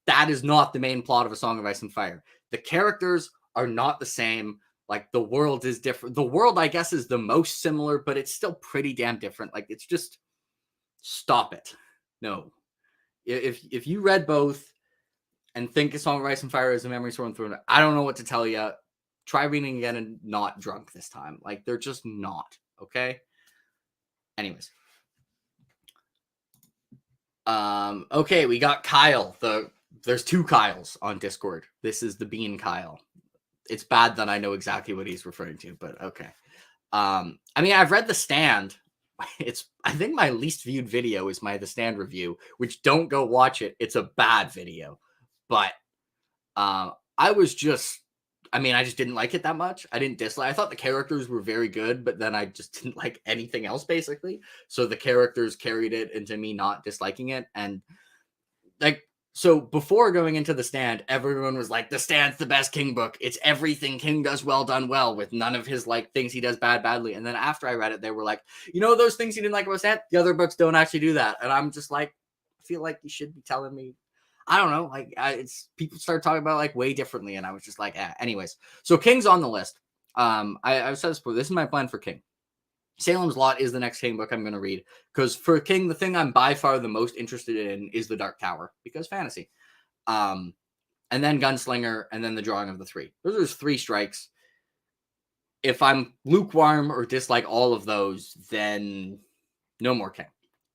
That is not the main plot of A Song of Ice and Fire. The characters are not the same. Like the world is different. The world, I guess, is the most similar, but it's still pretty damn different. Like it's just, stop it. No. If you read both and think A Song of Ice and Fire is a Memory, Sword, and Thorn, I don't know what to tell you. Try reading again and not drunk this time. Like they're just not. Okay? Anyways. Okay, we got Kyle. There's 2 Kyles on Discord. This is the Bean Kyle. It's bad that I know exactly what he's referring to, but okay. I mean, I've read The Stand. I think my least viewed video is my The Stand review, which don't go watch it. It's a bad video. But I just didn't like it that much. I didn't dislike. I thought the characters were very good, but then I just didn't like anything else, basically. So the characters carried it into me not disliking it. And like, so before going into The Stand, everyone was like, The Stand's the best King book. It's everything King does well done well, with none of his like things he does badly. And then after I read it, they were like, you know, those things you didn't like about Stand, the other books don't actually do that. And I'm just like, I feel like you should be telling me. I don't know. Like it's people start talking about like way differently, and I was just like, anyways. So King's on the list. I've said this before. This is my plan for King. Salem's Lot is the next King book I'm going to read because for King, the thing I'm by far the most interested in is the Dark Tower because fantasy. And then Gunslinger, and then the Drawing of the Three. Those are his three strikes. If I'm lukewarm or dislike all of those, then no more King.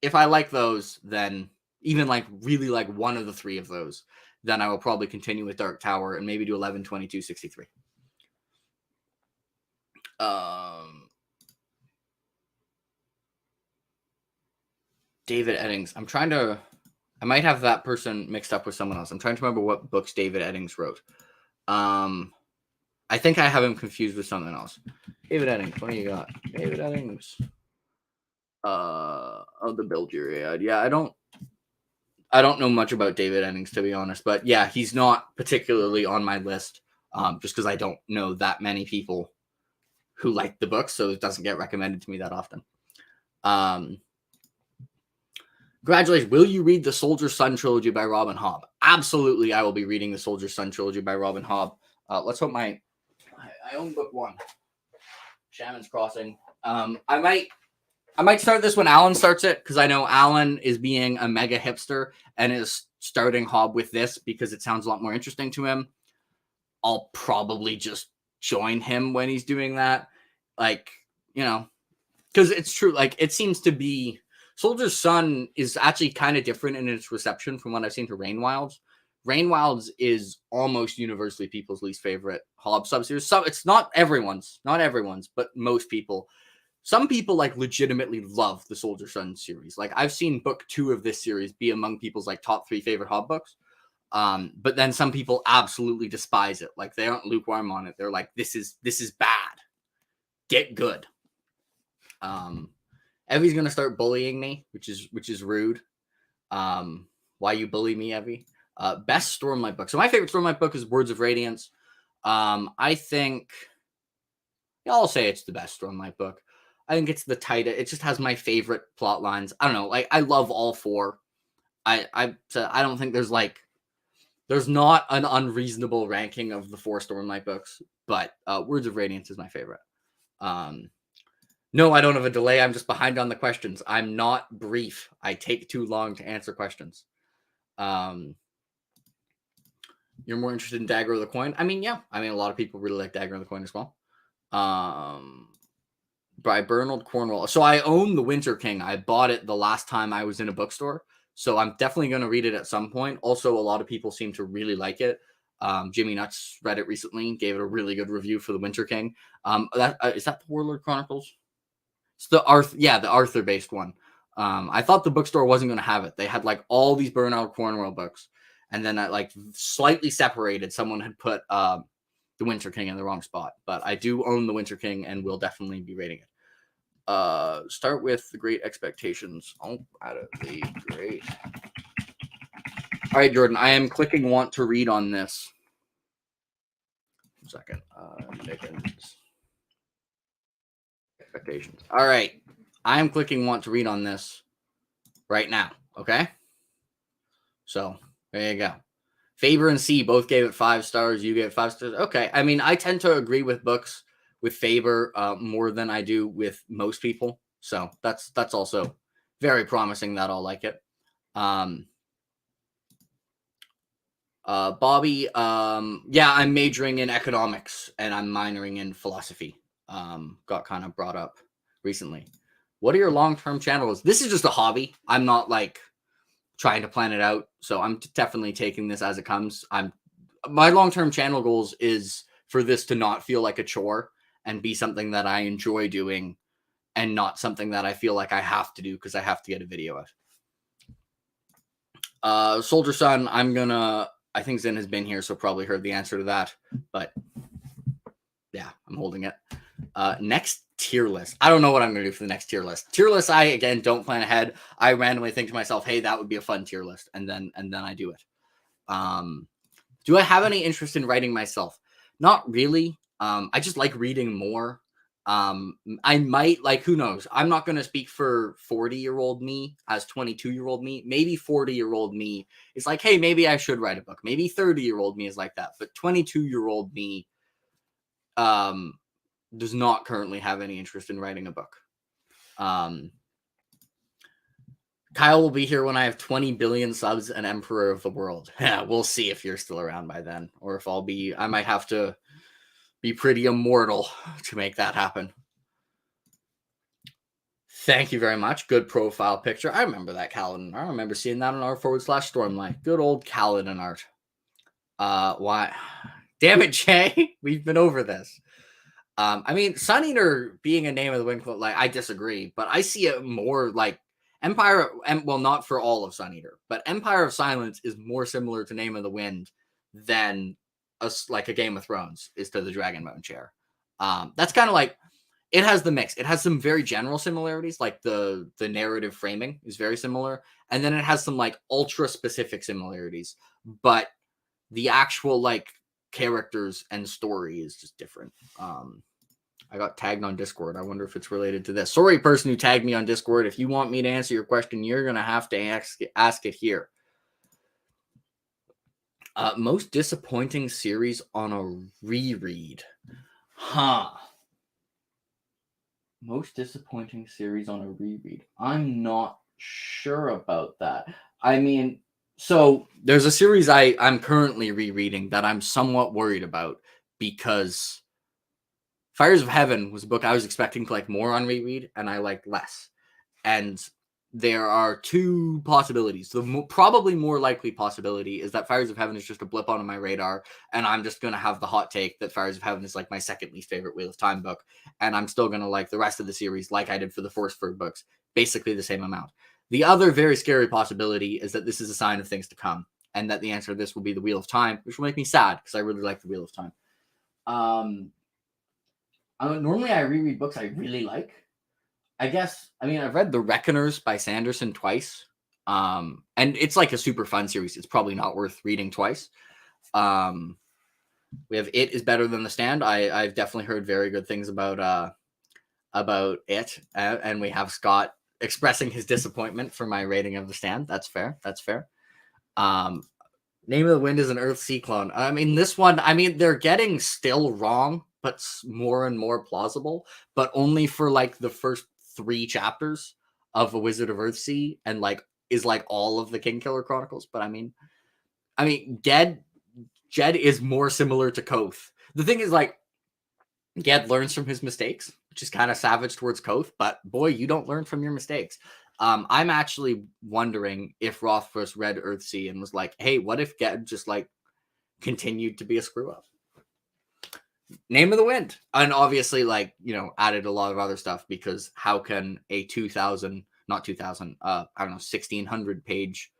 If I like those, then even like really like one of the three of those, then I will probably continue with Dark Tower and maybe do 11, 22, 63. David Eddings. I might have that person mixed up with someone else. I'm trying to remember what books David Eddings wrote. I think I have him confused with something else. David Eddings, what do you got? David Eddings. Of the Build Your AI. Yeah, I don't know much about David Eddings, to be honest, but yeah, he's not particularly on my list, just because I don't know that many people who like the book, so it doesn't get recommended to me that often. Congratulations. Will you read the Soldier's Son trilogy by Robin Hobb? Absolutely, I will be reading the Soldier's Son trilogy by Robin Hobb. Let's hope I own book one. Shaman's Crossing. I might start this when Alan starts it, because I know Alan is being a mega hipster and is starting Hobb with this because it sounds a lot more interesting to him. I'll probably just join him when he's doing that. Like, because it's true. Like, it seems to be Soldier's Son is actually kind of different in its reception from what I've seen to Rainwilds. Rainwilds is almost universally people's least favorite Hobb subseries. So it's not everyone's, but most people. Some people like legitimately love the Soldier's Son series. Like I've seen book 2 of this series be among people's like top 3 favorite Hobb books. But then some people absolutely despise it. Like they aren't lukewarm on it. They're like, this is bad. Get good. Evie's gonna start bullying me, which is rude. Why you bully me, Evie? Best Stormlight book. So my favorite Stormlight book is Words of Radiance. I think I'll say it's the best Stormlight book. I think it's the tightest. It just has my favorite plot lines. I don't know. Like I love all 4. I don't think there's not an unreasonable ranking of the 4 Stormlight books, but Words of Radiance is my favorite. No, I don't have a delay. I'm just behind on the questions. I'm not brief. I take too long to answer questions. You're more interested in Dagger of the Coin? I mean, yeah. I mean, a lot of people really like Dagger of the Coin as well. By Bernard Cornwell. So I own The Winter King. I bought it the last time I was in a bookstore. So I'm definitely going to read it at some point. Also, a lot of people seem to really like it. Jimmy Nuts read it recently, gave it a really good review for The Winter King. Is that the Wild Chronicles? It's the Arthur-based one. I thought the bookstore wasn't going to have it. They had like all these Bernard Cornwell books, and then like slightly separated, someone had put The Winter King in the wrong spot. But I do own The Winter King and will definitely be rating it. Start with The Great Expectations. Oh, out of the Great. All right, Jordan, I am clicking want to read on this. 1 second. Dickens. Expectations. All right. I am clicking want to read on this right now. Okay. So there you go. Faber and C both gave it 5 stars. You gave it 5 stars. Okay. I mean, I tend to agree with books with Faber more than I do with most people. So that's also very promising that I'll like it. Bobby, yeah, I'm majoring in economics and I'm minoring in philosophy. Got kind of brought up recently. What are your long-term channel goals? This is just a hobby. I'm not like trying to plan it out. So I'm definitely taking this as it comes. My long-term channel goals is for this to not feel like a chore and be something that I enjoy doing and not something that I feel like I have to do because I have to get a video out. Soldier Son, I think Zen has been here, so probably heard the answer to that. But yeah, I'm holding it. Next tier list. I don't know what I'm going to do for the next tier list. Tier list, I, again, don't plan ahead. I randomly think to myself, hey, that would be a fun tier list. And then I do it. Do I have any interest in writing myself? Not really. I just like reading more. I might, like, who knows? I'm not going to speak for 40-year-old me as 22-year-old me. Maybe 40-year-old me is like, hey, maybe I should write a book. Maybe 30-year-old me is like that. But 22-year-old me does not currently have any interest in writing a book. Kyle will be here when I have 20 billion subs and emperor of the world. Yeah, we'll see if you're still around by then, or if I might have to be pretty immortal to make that happen. Thank you very much. Good profile picture. I remember that Kaladin. I remember seeing that on r/Stormlight. Good old Kaladin art. Why? Damn it, Jay. We've been over this. I mean, Sun Eater being a name of the wind, like, I disagree, but I see it more like Empire. Well, not for all of Sun Eater, but Empire of Silence is more similar to Name of the Wind than like a Game of Thrones is to the Dragonbone chair. That's kind of like, it has the mix. It has some very general similarities, like the narrative framing is very similar, and then it has some like ultra specific similarities, but the actual like characters and story is just different. I got tagged on Discord. I wonder if it's related to this. Sorry, person who tagged me on Discord. If you want me to answer your question, you're gonna have to ask it here. Most disappointing series on a reread. Most disappointing series on a reread. I'm not sure about that. I mean, so there's a series I'm currently rereading that I'm somewhat worried about, because Fires of Heaven was a book I was expecting to like more on reread, and I liked less. And there are two possibilities. The probably more likely possibility is that Fires of Heaven is just a blip on my radar, and I'm just going to have the hot take that Fires of Heaven is like my second least favorite Wheel of Time book, and I'm still going to like the rest of the series like I did for the first 4 books, basically the same amount. The other very scary possibility is that this is a sign of things to come, and that the answer to this will be the Wheel of Time, which will make me sad because I really like the Wheel of Time. Normally I reread books I really like. I guess, I mean, I've read The Reckoners by Sanderson twice. And it's like a super fun series. It's probably not worth reading twice. We have It Is Better Than The Stand. I've definitely heard very good things about it. And we have Scott expressing his disappointment for my rating of The Stand. That's fair. Name of the Wind is an Earthsea clone. I mean, this one, I mean, they're getting still wrong, but more and more plausible, but only for like the first 3 chapters of A Wizard of Earthsea, and like is like all of the Kingkiller Chronicles. But I mean, Ged is more similar to Koth. The thing is, like, Ged learns from his mistakes, which is kind of savage towards Koth, but boy, you don't learn from your mistakes. I'm actually wondering if Rothfuss read Earthsea and was like, hey, what if Ged just like continued to be a screw up? Name of the Wind. And obviously, like, you know, added a lot of other stuff, because how can a 1600 page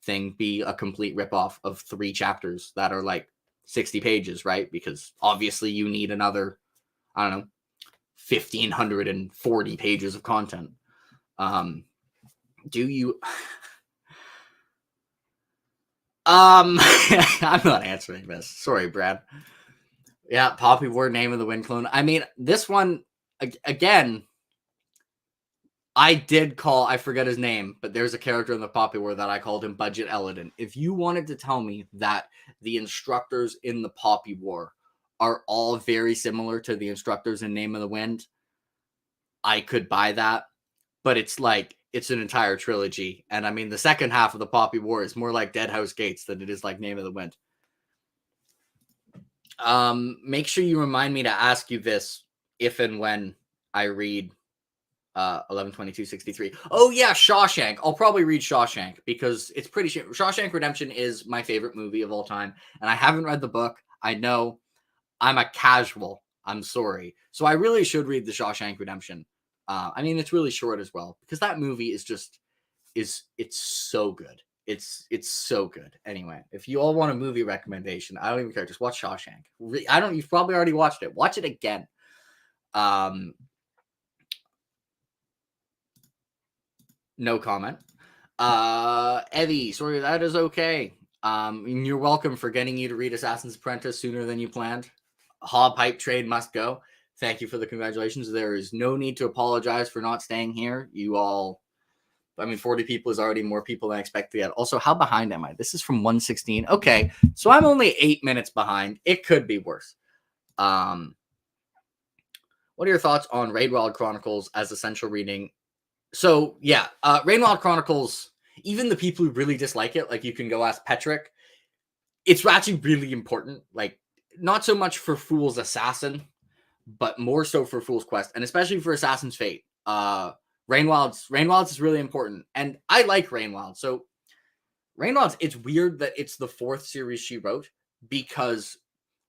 thing be a complete ripoff of 3 chapters that are like 60 pages, right? Because obviously you need another, I don't know, 1540 pages of content. Do you I'm not answering this. Sorry, Brad. Yeah, Poppy War, Name of the Wind clone. I mean, this one, again, I forget his name, but there's a character in the Poppy War that I called him Budget Eladin. If you wanted to tell me that the instructors in the Poppy War are all very similar to the instructors in Name of the Wind, I could buy that. But it's like, it's an entire trilogy. And I mean, the second half of the Poppy War is more like Deadhouse Gates than it is like Name of the Wind. Make sure you remind me to ask you this if and when I read 11/22/63. Oh yeah, Shawshank. I'll probably read Shawshank because it's pretty Shawshank Redemption is my favorite movie of all time, and I haven't read the book. I know I'm a casual. I'm sorry. So I really should read the Shawshank Redemption. I mean, it's really short as well, because that movie is just it's so good. It's so good. Anyway, if you all want a movie recommendation, I don't even care. Just watch Shawshank. You've probably already watched it. Watch it again. No comment. Evie, sorry, that is okay. You're welcome for getting you to read Assassin's Apprentice sooner than you planned. Hob hype trade must go. thank you for the congratulations. There is no need to apologize for not staying here. You all, I mean, 40 people is already more people than I expected yet. Also, how behind am I? This is from 116. Okay, so I'm only 8 minutes behind. It could be worse. What are your thoughts on Wild Chronicles as essential reading? So, yeah, Wild Chronicles, even the people who really dislike it, like you can go ask Petrick, it's actually really important. Like, not so much for Fool's Assassin, but more so for Fool's Quest, and especially for Assassin's Fate. Rainwild's is really important, and I like Rainwild. So Rainwild's, it's weird that it's the 4th series she wrote, because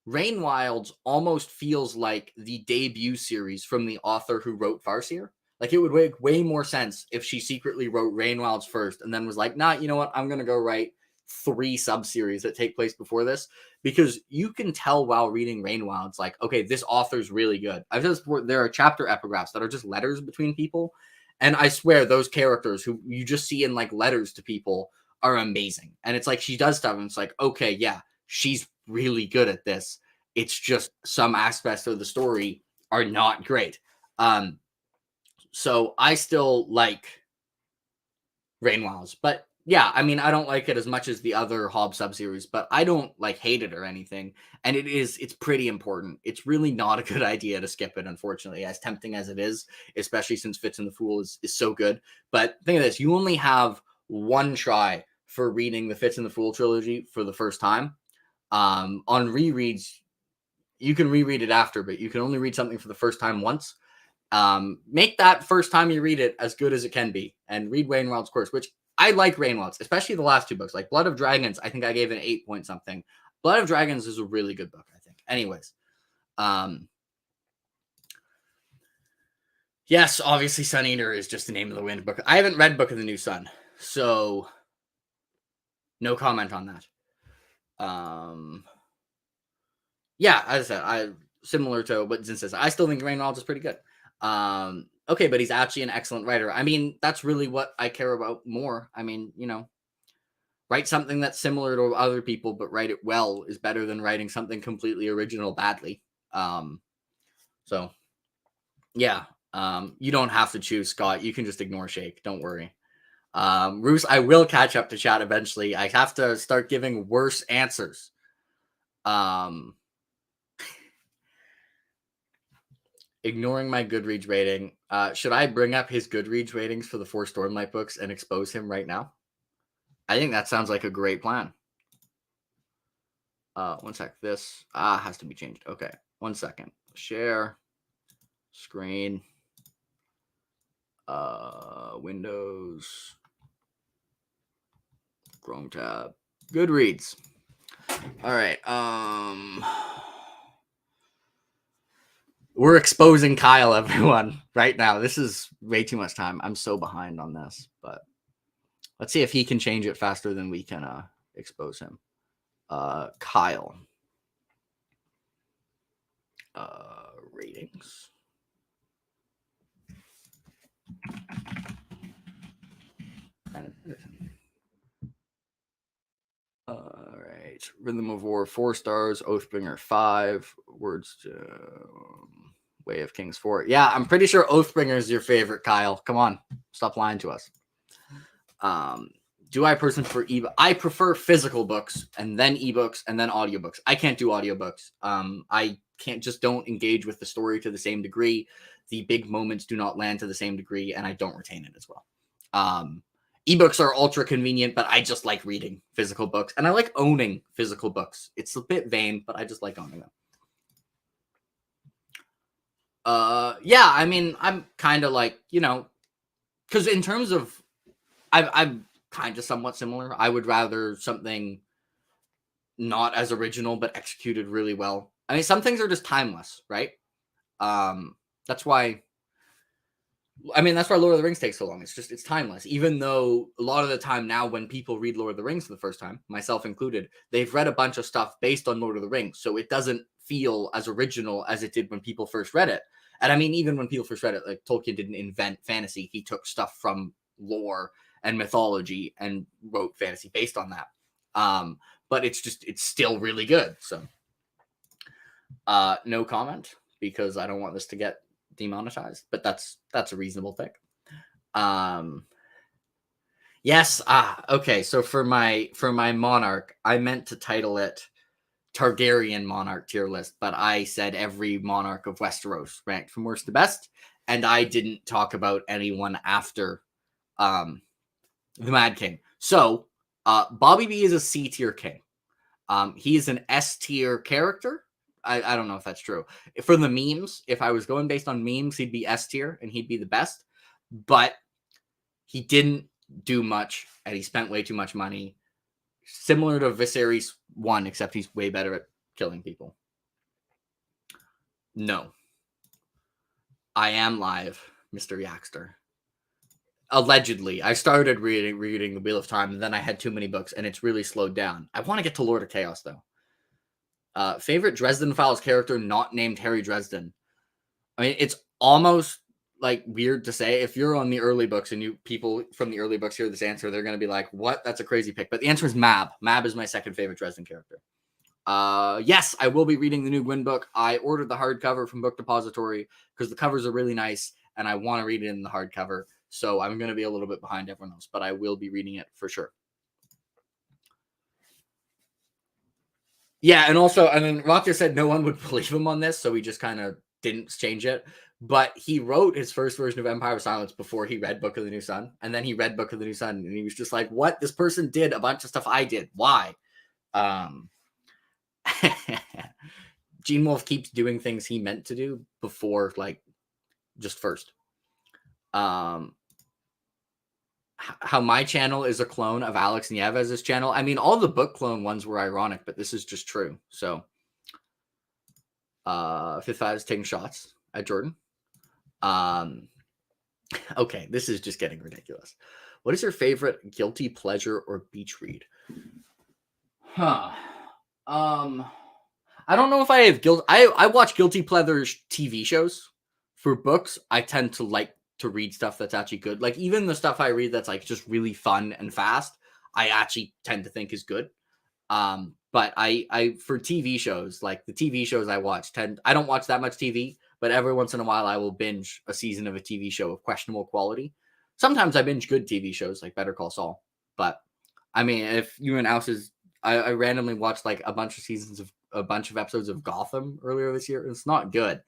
Rainwild's almost feels like the debut series from the author who wrote Farseer. Like, it would make way more sense if she secretly wrote Rainwild's first and then was like, nah, you know what? I'm going to go write 3 sub-series that take place before this, because you can tell while reading Rainwild's, like, okay, this author's really good. I've just, there are chapter epigraphs that are just letters between people. And I swear those characters who you just see in like letters to people are amazing. And it's like, she does stuff and it's like, okay, yeah, she's really good at this. It's just some aspects of the story are not great. So I still like Rainwild's, but yeah, I mean, I don't like it as much as the other Hob sub-series, but I don't like hate it or anything. And it's pretty important. It's really not a good idea to skip it, unfortunately, as tempting as it is, especially since Fitz and the Fool is so good. But think of this, you only have one try for reading the Fitz and the Fool trilogy for the first time. On rereads, you can reread it after, but you can only read something for the first time once. Make that first time you read it as good as it can be, and read Rainwild's course, which I like Rainwild's, especially the last 2 books. Like Blood of Dragons, I think I gave it an 8 point something. Blood of Dragons is a really good book, I think. Anyways, yes, obviously Sun Eater is just the name of the wind book. I haven't read Book of the New Sun, so no comment on that. Yeah, as I said, similar to what Zin says, I still think Rainwald is pretty good. Okay, but he's actually an excellent writer. I mean, that's really what I care about more. I mean, you know, write something that's similar to other people, but write it well is better than writing something completely original badly. So yeah, you don't have to choose, Scott. You can just ignore Shake. Don't worry. Roos, I will catch up to chat eventually. I have to start giving worse answers. Ignoring my Goodreads rating. Should I bring up his Goodreads ratings for the 4 Stormlight books and expose him right now? I think that sounds like a great plan. One sec. This has to be changed. Okay. 1 second. Share. Screen. Windows. Chrome tab. Goodreads. All right. We're exposing Kyle, everyone, right now. This is way too much time. I'm so behind on this, but let's see if he can change it faster than we can expose him. Kyle. Ratings. All right. Rhythm of War, 4 stars. Oathbringer, 5. Words to Way of Kings, 4. Yeah, I'm pretty sure Oathbringer is your favorite, Kyle. Come on. Stop lying to us. Do I personally prefer ebook? I prefer physical books and then ebooks and then audiobooks. I can't do audiobooks. I don't engage with the story to the same degree. The big moments do not land to the same degree, and I don't retain it as well. Ebooks are ultra convenient, but I just like reading physical books, and I like owning physical books. It's a bit vain, but I just like owning them. Yeah, I mean, I'm kind of like, you know, because in terms of, I'm kind of somewhat similar. I would rather something not as original, but executed really well. I mean, some things are just timeless, right? That's why Lord of the Rings takes so long. It's timeless. Even though a lot of the time now when people read Lord of the Rings for the first time, myself included, they've read a bunch of stuff based on Lord of the Rings. So it doesn't feel as original as it did when people first read it. And I mean, even when people first read it, like Tolkien didn't invent fantasy. He took stuff from lore and mythology and wrote fantasy based on that. But it's still really good. So no comment. because I don't want this to get demonetized, but that's a reasonable pick. Yes. Okay. So for my monarch, I meant to title it Targaryen monarch tier list, but I said every monarch of Westeros ranked from worst to best, and I didn't talk about anyone after the Mad King. So Bobby B is a C tier king. He is an S tier character. I don't know if that's true. For the memes, if I was going based on memes, he'd be S tier and he'd be the best. But he didn't do much, and he spent way too much money. Similar to Viserys 1, except he's way better at killing people. No. I am live, Mr. Yaxter. Allegedly. I started reading The Wheel of Time, and then I had too many books, and it's really slowed down. I want to get to Lord of Chaos, though. Favorite Dresden Files character not named Harry Dresden. I mean, it's almost like weird to say. If you're on the early books and people from the early books hear this answer, they're going to be like, what? That's a crazy pick. But the answer is Mab. Mab is my second favorite Dresden character. Yes, I will be reading the new Gwyn book. I ordered the hardcover from Book Depository because the covers are really nice and I want to read it in the hardcover. So I'm going to be a little bit behind everyone else, but I will be reading it for sure. Yeah, and also, I mean, Rocker said no one would believe him on this, so he just kind of didn't change it. But he wrote his first version of Empire of Silence before he read Book of the New Sun, and then he read Book of the New Sun, and he was just like, "What? This person did a bunch of stuff I did. Why?" Gene Wolfe keeps doing things he meant to do before, like, just first. How my channel is a clone of Alex Nieves' channel. I mean, all the book clone ones were ironic, but this is just true. So, Fifth Five is taking shots at Jordan. Okay, this is just getting ridiculous. What is your favorite guilty pleasure or beach read? I don't know if I have guilt. I watch guilty pleasure TV shows. For books, I tend to like to read stuff that's actually good. Like even the stuff I read that's like just really fun and fast, I actually tend to think is good. But I for TV shows, like the TV shows I watch I don't watch that much TV, but every once in a while I will binge a season of a TV show of questionable quality. Sometimes I binge good TV shows like Better Call Saul. But I mean, if you and House's, I randomly watched like a bunch of episodes of Gotham earlier this year. It's not good,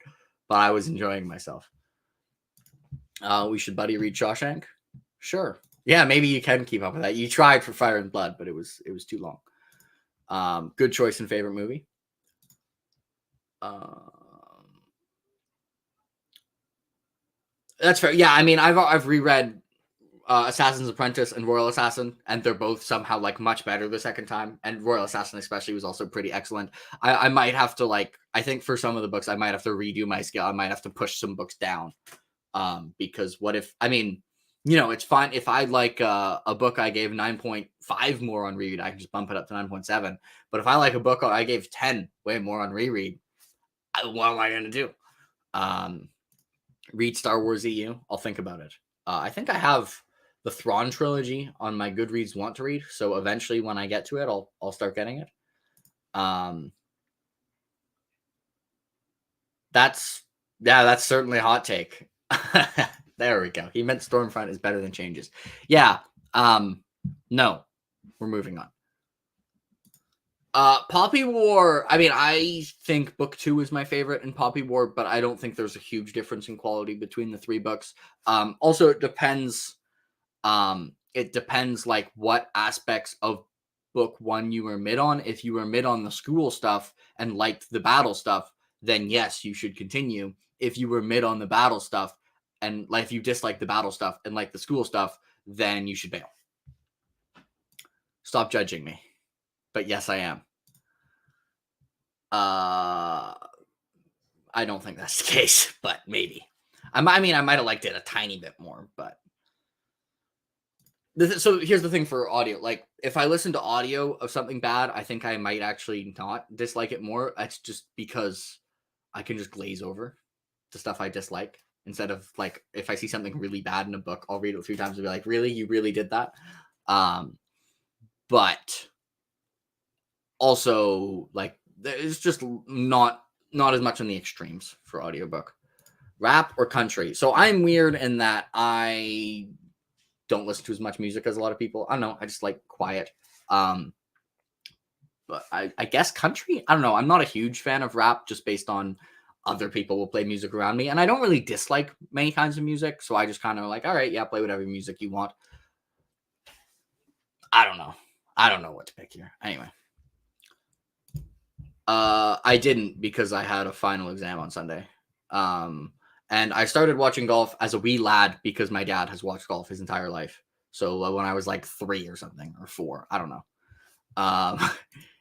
but I was enjoying myself. We should buddy read Shawshank. Sure. Yeah, maybe you can keep up with that. You tried for Fire and Blood, but it was too long. Good choice in favorite movie. That's fair. Yeah, I mean, I've reread Assassin's Apprentice and Royal Assassin, and they're both somehow like much better the second time. And Royal Assassin especially was also pretty excellent. I might have to I think for some of the books I might have to redo my scale. I might have to push some books down. Because what if, I mean, it's fine if I like a book I gave 9.5 more on reread, I can just bump it up to 9.7. But if I like a book I gave 10 way more on reread, what am I going to do? Read Star Wars EU. I'll think about it. I think I have the Thrawn trilogy on my Goodreads want to read. So eventually when I get to it, I'll start getting it. That's certainly a hot take. There we go. He meant Stormfront is better than Changes. Yeah. No, we're moving on. Poppy War. I mean, I think book 2 is my favorite in Poppy War, but I don't think there's a huge difference in quality between the 3 books. Also, it depends. It depends like what aspects of book 1 you were mid on. If you were mid on the school stuff and liked the battle stuff, then yes, you should continue. If you were mid on the battle stuff and if you dislike the battle stuff and like the school stuff, then you should bail. Stop judging me. But yes, I am. I don't think that's the case, but maybe. I mean, I might have liked it a tiny bit more, but so here's the thing for audio. Like, if I listen to audio of something bad, I think I might actually not dislike it more. That's just because I can just glaze over the stuff I dislike instead of like if I see something really bad in a book, I'll read it 3 times and be like, really, you really did that. But also like it's just not not as much on the extremes for audiobook. Rap or country? So I'm weird in that I don't listen to as much music as a lot of people. I don't know. I just like quiet. But I guess country. I don't know. I'm not a huge fan of rap just based on other people will play music around me, and I don't really dislike many kinds of music. So I just kind of like, all right, yeah, play whatever music you want. I don't know. I don't know what to pick here. Anyway. I didn't because I had a final exam on Sunday. And I started watching golf as a wee lad because my dad has watched golf his entire life. So when I was like 3 or something, or 4, I don't know.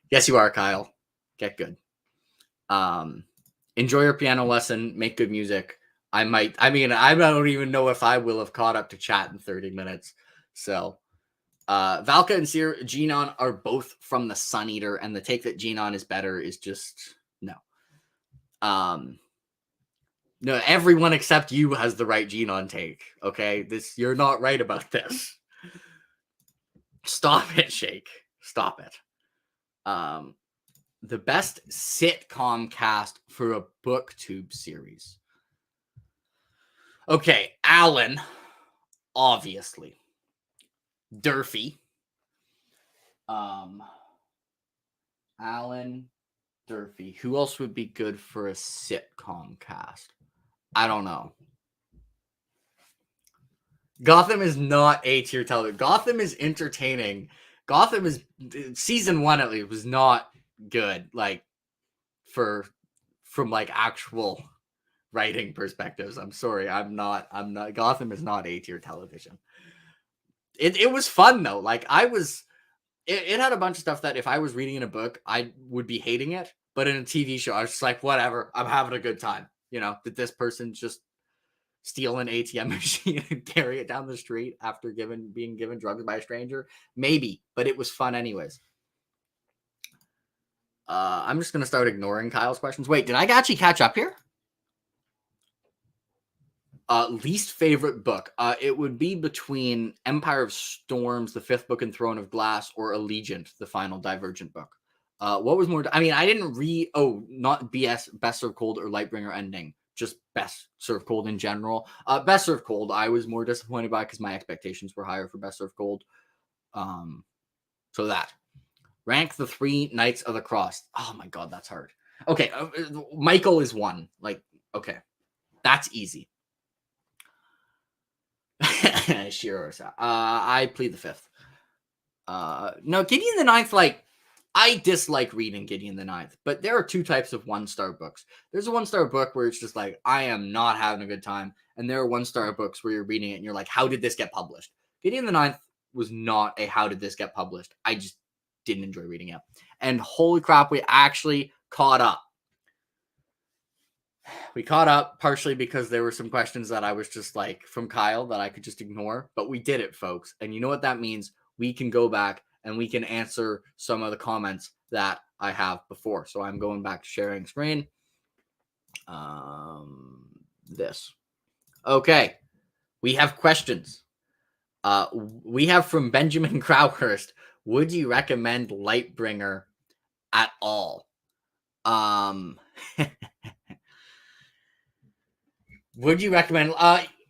Yes, you are, Kyle. Get good. Enjoy your piano lesson. Make good music. I don't even know if I will have caught up to chat in 30 minutes. So Valka and Genon are both from the Sun Eater, and the take that Genon is better is just no. No, everyone except you has the right Genon take. Okay, you're not right about this. Stop it, Shake. Stop it. The best sitcom cast for a booktube series. Okay, Alan, obviously. Durfee. Alan, Durfee. Who else would be good for a sitcom cast? I don't know. Gotham is not A-tier television. Gotham is entertaining. Gotham is season 1 at least was not good, like from like actual writing perspectives. I'm sorry. I'm not Gotham is not A-tier television. It was fun though. Like it had a bunch of stuff that if I was reading in a book, I would be hating it. But in a TV show, I was just like, whatever, I'm having a good time. You know, did this person just steal an ATM machine and carry it down the street after being given drugs by a stranger? Maybe, but it was fun anyways. I'm just going to start ignoring Kyle's questions. Wait, did I actually catch up here? Least favorite book. It would be between Empire of Storms, the 5th book, and Throne of Glass, or Allegiant, the final Divergent book. What was more? I didn't read. Oh, not BS, Best Served Cold or Lightbringer ending. Just Best Served Cold in general. Best Served Cold, I was more disappointed by because my expectations were higher for Best Served Cold. So that. Rank the 3 Knights of the Cross. Oh my god, that's hard. Okay, Michael is 1. Like, okay, that's easy. Sure. I plead the 5th. No, Gideon the Ninth, like, I dislike reading Gideon the Ninth, but there are 2 types of 1-star books. There's a 1-star book where it's just like, I am not having a good time. And there are 1-star books where you're reading it and you're like, how did this get published? Gideon the Ninth was not a how did this get published. I just didn't enjoy reading it. And holy crap, we actually caught up. We caught up partially because there were some questions that I was just like from Kyle that I could just ignore, but we did it, folks. And you know what that means? We can go back and we can answer some of the comments that I have before. So I'm going back to sharing screen. This. Okay. We have questions. We have from Benjamin Crowhurst. Would you recommend Lightbringer at all? Would you recommend?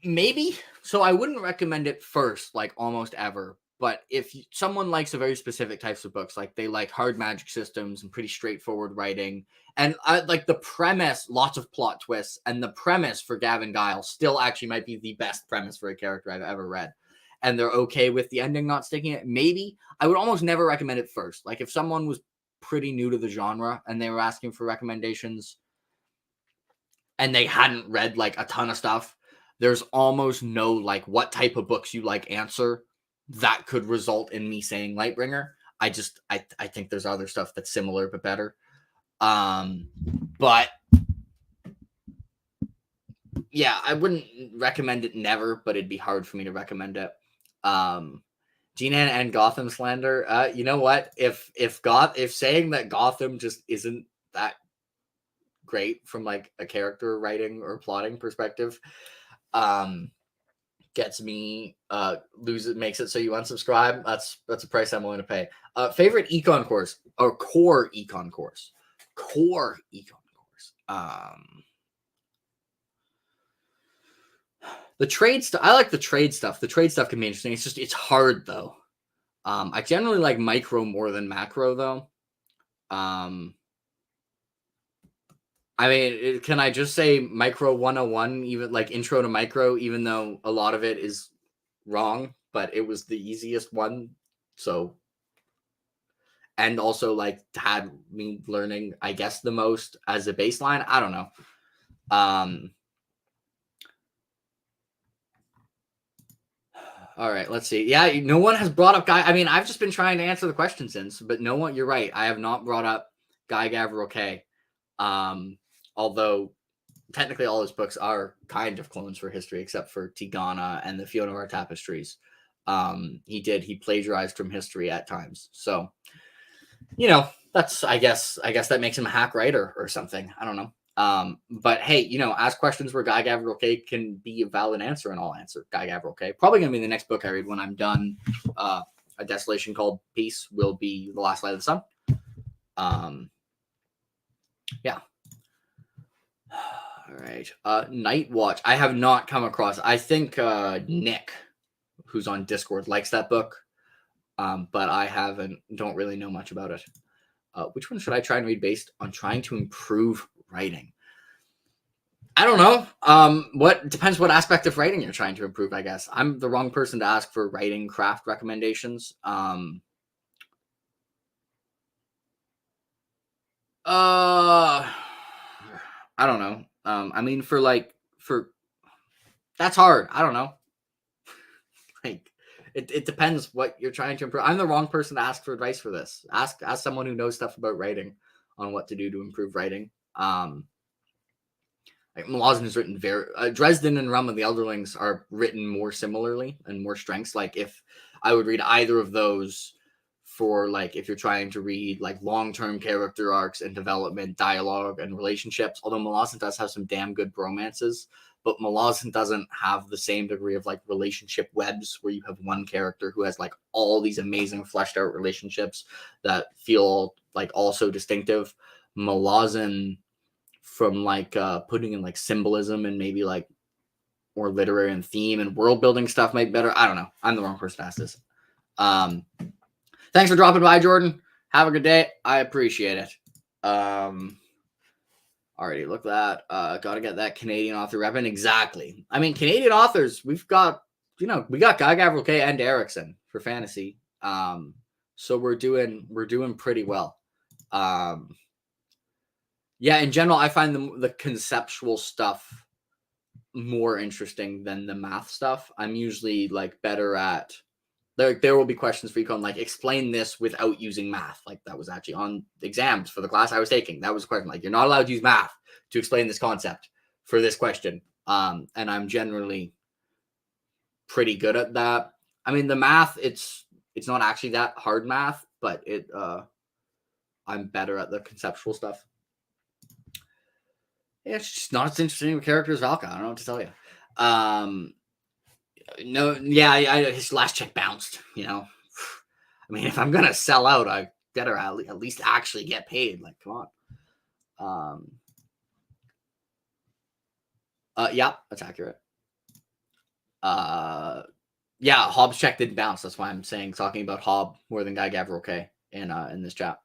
Maybe. So I wouldn't recommend it first, like almost ever. But if someone likes a very specific types of books, like they like hard magic systems and pretty straightforward writing, and like the premise, lots of plot twists, and the premise for Gavin Giles still actually might be the best premise for a character I've ever read, and they're okay with the ending not sticking it, maybe. I would almost never recommend it first. Like if someone was pretty new to the genre and they were asking for recommendations and they hadn't read like a ton of stuff, there's almost no like what type of books you like answer that could result in me saying Lightbringer. I think there's other stuff that's similar but better. But yeah, I wouldn't recommend it never, but it'd be hard for me to recommend it. Gina and Gotham slander. You know what? If saying that Gotham just isn't that great from like a character writing or plotting perspective, gets me makes it so you unsubscribe, that's a price I'm willing to pay. Favorite econ course or core econ course? Core econ course. The trade stuff. I like the trade stuff. The trade stuff can be interesting. It's hard though. I generally like micro more than macro though. I mean, can I just say micro 101, even like intro to micro, even though a lot of it is wrong, but it was the easiest one. So, and also like had me learning, I guess, the most as a baseline. I don't know. All right, let's see. Yeah, no one has brought up Guy. I mean, I've just been trying to answer the question since, but no one. You're right. I have not brought up Guy Gavriel. Although technically all his books are kind of clones for history, except for Tigana and the Fiona of Our Tapestries. He plagiarized from history at times. So, that's I guess that makes him a hack writer or something. I don't know. But hey, ask questions where Guy Gavriel can be a valid answer, and I'll answer. Guy Gavriel probably gonna be the next book I read when I'm done. A Desolation Called Peace will be The Last Light of the Sun. Yeah. All right. Night Watch. I have not come across. I think Nick, who's on Discord, likes that book. But I don't really know much about it. Which one should I try and read based on trying to improve writing? I don't know. What depends what aspect of writing you're trying to improve, I guess. I'm the wrong person to ask for writing craft recommendations. I don't know. I mean, for that's hard. I don't know. Like, it depends what you're trying to improve. I'm the wrong person to ask for advice for this. Ask someone who knows stuff about writing on what to do to improve writing. Like Malazan is written Dresden and Realm of the Elderlings are written more similarly and more strengths. Like if I would read either of those for like if you're trying to read like long-term character arcs and development, dialogue and relationships, although Malazan does have some damn good bromances, but Malazan doesn't have the same degree of like relationship webs where you have one character who has like all these amazing fleshed out relationships that feel like also distinctive. Malazan, from like putting in like symbolism and maybe like more literary and theme and world building stuff might be better. I don't know. I'm the wrong person to ask this. Thanks for dropping by, Jordan. Have a good day. I appreciate it. Already look at that. Got to get that Canadian author repping. Exactly. I mean, Canadian authors, we got Guy Gavriel and Erickson for fantasy. So we're doing pretty well. Yeah, in general, I find the conceptual stuff more interesting than the math stuff. I'm usually like better at there will be questions for you going like explain this without using math. Like that was actually on exams for the class I was taking. That was a question. Like you're not allowed to use math to explain this concept for this question. And I'm generally pretty good at that. I mean, the math, it's not actually that hard math, but I'm better at the conceptual stuff. Yeah, it's just not as interesting of a character as Valka. I don't know what to tell you. No, yeah, his last check bounced, I mean, if I'm going to sell out, I better at least actually get paid. Like, come on. Yeah, that's accurate. Yeah, Hobbs check didn't bounce. That's why I'm talking about Hobb more than Guy Gavriel in this chat.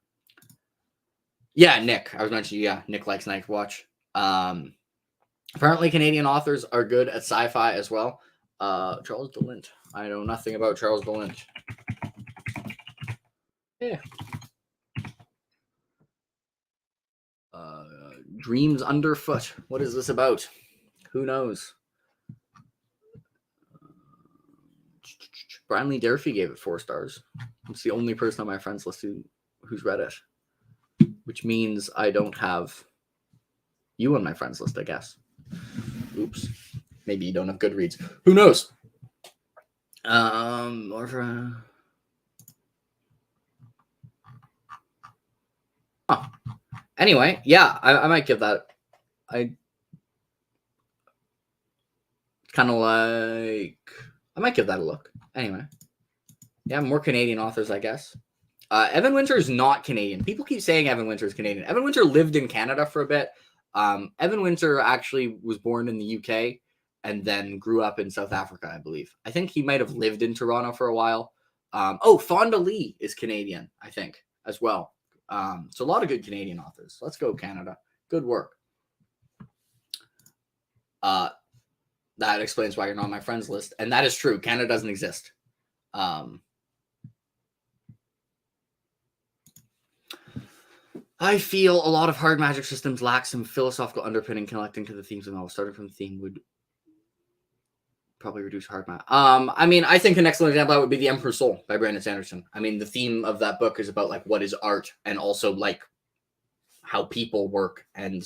Yeah, Nick. I was mentioning, yeah, Nick likes Night Watch. Apparently Canadian authors are good at sci-fi as well. Charles DeLint. I know nothing about Charles DeLint. Yeah. Dreams Underfoot. What is this about? Who knows? Brian Lee Durfee gave it 4 stars. It's the only person on my friends list who's read it, which means I don't have you on my friends list, I guess. Oops. Maybe you don't have Goodreads. Who knows? Anyway, yeah, I might give that. I might give that a look. Anyway, yeah, more Canadian authors, I guess. Evan Winter is not Canadian. People keep saying Evan Winter is Canadian. Evan Winter lived in Canada for a bit. Evan Winter actually was born in the UK and then grew up in South Africa, I believe. I think he might have lived in Toronto for a while. Fonda Lee is Canadian, I think, as well. So a lot of good Canadian authors. Let's go, Canada. Good work. That explains why you're not on my friends list. And that is true. Canada doesn't exist. I feel a lot of hard magic systems lack some philosophical underpinning connecting to the themes of the novel. Starting from the theme would probably reduce hard magic. I mean, I think an excellent example of that would be The Emperor's Soul by Brandon Sanderson. I mean, the theme of that book is about like what is art and also like how people work, and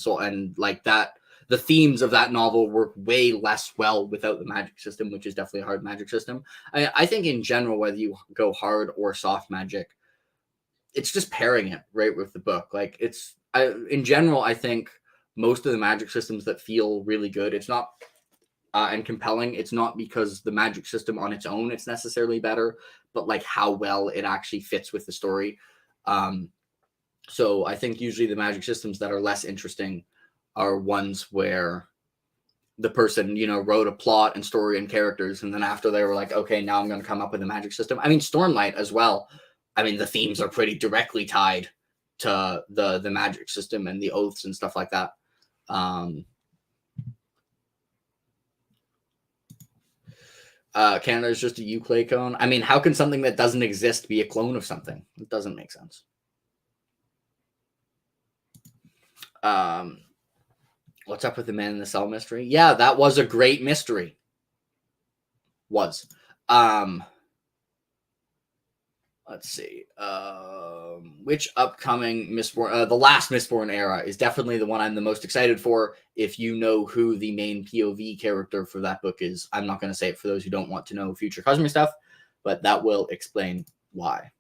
like that. The themes of that novel work way less well without the magic system, which is definitely a hard magic system. I think in general, whether you go hard or soft magic, it's just pairing it right with the book. Like in general, I think most of the magic systems that feel really good, it's not and compelling. It's not because the magic system on its own it's necessarily better, but like how well it actually fits with the story. So I think usually the magic systems that are less interesting are ones where the person, wrote a plot and story and characters, and then after they were like, okay, now I'm going to come up with a magic system. I mean, Stormlight as well. I mean, the themes are pretty directly tied to the magic system and the oaths and stuff like that. Canada is just a Uclay cone. I mean, how can something that doesn't exist be a clone of something? It doesn't make sense. What's up with the Man in the Cell mystery? Yeah, that was a great mystery. Let's see. Which upcoming Mistborn? The last Mistborn era is definitely the one I'm the most excited for. If you know who the main POV character for that book is, I'm not going to say it for those who don't want to know future Cosmere stuff, but that will explain why.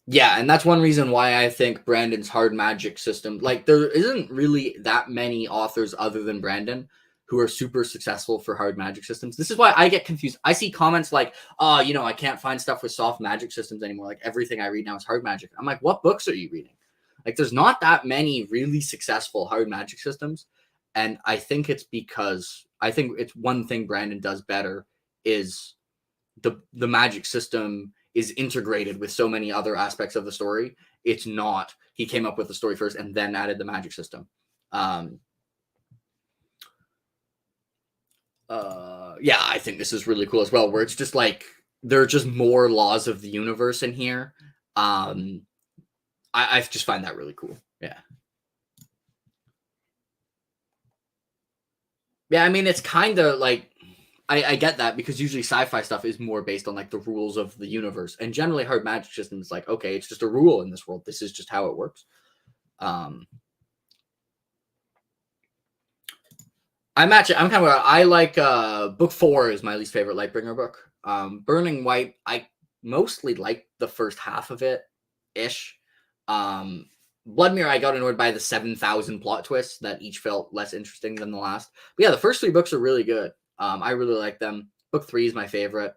Yeah, and that's one reason why I think Brandon's hard magic system, like there isn't really that many authors other than Brandon who are super successful for hard magic systems. This is why I get confused. I see comments like, oh, I can't find stuff with soft magic systems anymore. Like everything I read now is hard magic. I'm like, what books are you reading? Like there's not that many really successful hard magic systems. And I think it's because I think it's one thing Brandon does better is the magic system is integrated with so many other aspects of the story. It's not, he came up with the story first and then added the magic system. Yeah, I think this is really cool as well, where it's just like, there are just more laws of the universe in here. I just find that really cool. Yeah. Yeah, I mean, it's kind of like, I get that because usually sci-fi stuff is more based on like the rules of the universe, and generally hard magic systems like, okay, it's just a rule in this world. This is just how it works. I'm I like book 4 is my least favorite Lightbringer book. Burning White, I mostly like the first half of it ish. Bloodmere, I got annoyed by the 7,000 plot twists that each felt less interesting than the last. But yeah, the first 3 books are really good. I really like them. Book 3 is my favorite.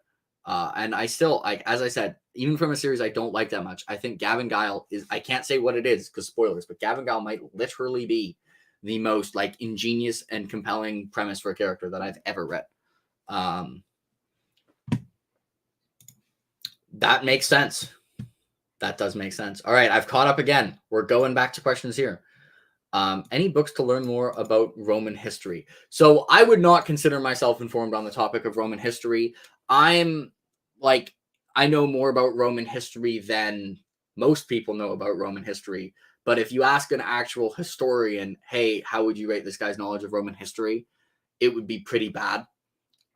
And I still, like, as I said, even from a series I don't like that much, I think Gavin Guile is, I can't say what it is because spoilers, but Gavin Guile might literally be the most like ingenious and compelling premise for a character that I've ever read. That makes sense. That does make sense. All right, I've caught up again. We're going back to questions here. Any books to learn more about Roman history? So I would not consider myself informed on the topic of Roman history. I'm like, I know more about Roman history than most people know about Roman history. But if you ask an actual historian, hey, how would you rate this guy's knowledge of Roman history? It would be pretty bad.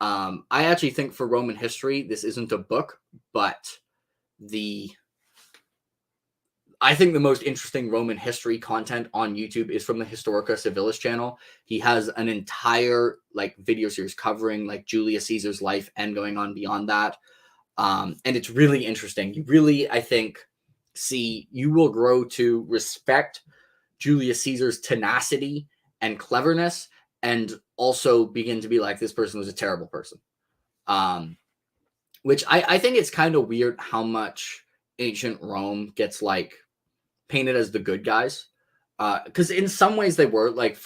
I actually think for Roman history, this isn't a book, but I think the most interesting Roman history content on YouTube is from the Historica Civilis channel. He has an entire like video series covering like Julius Caesar's life and going on beyond that. And it's really interesting. You really, I think, you will grow to respect Julius Caesar's tenacity and cleverness, and also begin to be like, this person was a terrible person. Which I think it's kind of weird how much ancient Rome gets like painted as the good guys. Because in some ways they were like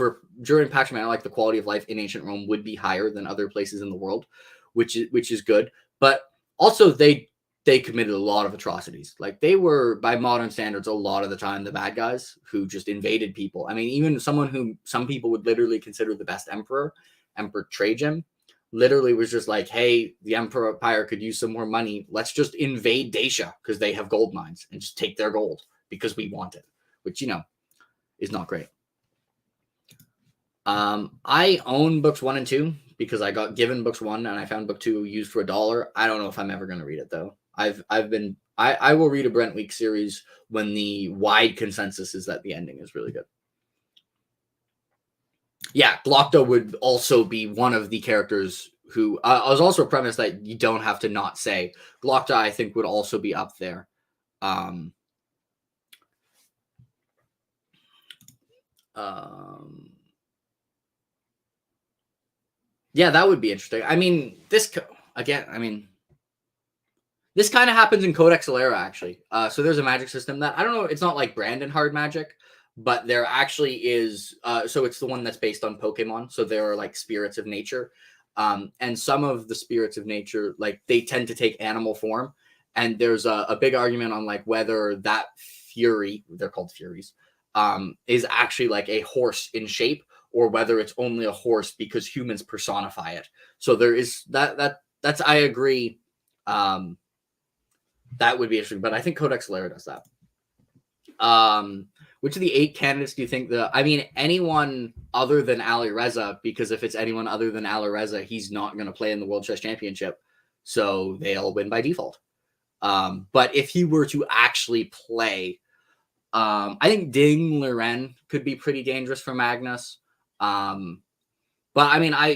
during Pax Romana, like the quality of life in ancient Rome would be higher than other places in the world, which is good. But also they committed a lot of atrocities. Like they were, by modern standards, a lot of the time the bad guys who just invaded people. I mean, even someone who some people would literally consider the best emperor, Emperor Trajan, literally was just like, hey, the empire could use some more money. Let's just invade Dacia because they have gold mines and just take their gold because we want it, which, is not great. I own books 1 and 2 because I got given books 1 and I found book 2 used for $1. I don't know if I'm ever going to read it though. I will read a Brent Week series when the wide consensus is that the ending is really good. Yeah, Glockta would also be one of the characters who I was also premised that you don't have to not say. Glockta, I think, would also be up there. Yeah, that would be interesting. I mean, this kind of happens in Codex Alera, actually. So there's a magic system that, I don't know, it's not like Brandon hard magic, but there actually is. So it's the one that's based on Pokemon. So there are like spirits of nature. And some of the spirits of nature, like they tend to take animal form. And there's a big argument on like whether that fury, they're called furies, is actually like a horse in shape, or whether it's only a horse because humans personify it. So there is that's I agree. That would be interesting, but I think Codex Alera does that. Which of the 8 candidates do you think anyone other than Ali Reza, because if it's anyone other than Ali Reza, he's not going to play in the World Chess Championship. So they'll win by default. But if he were to actually play, I think Ding Liren could be pretty dangerous for Magnus. But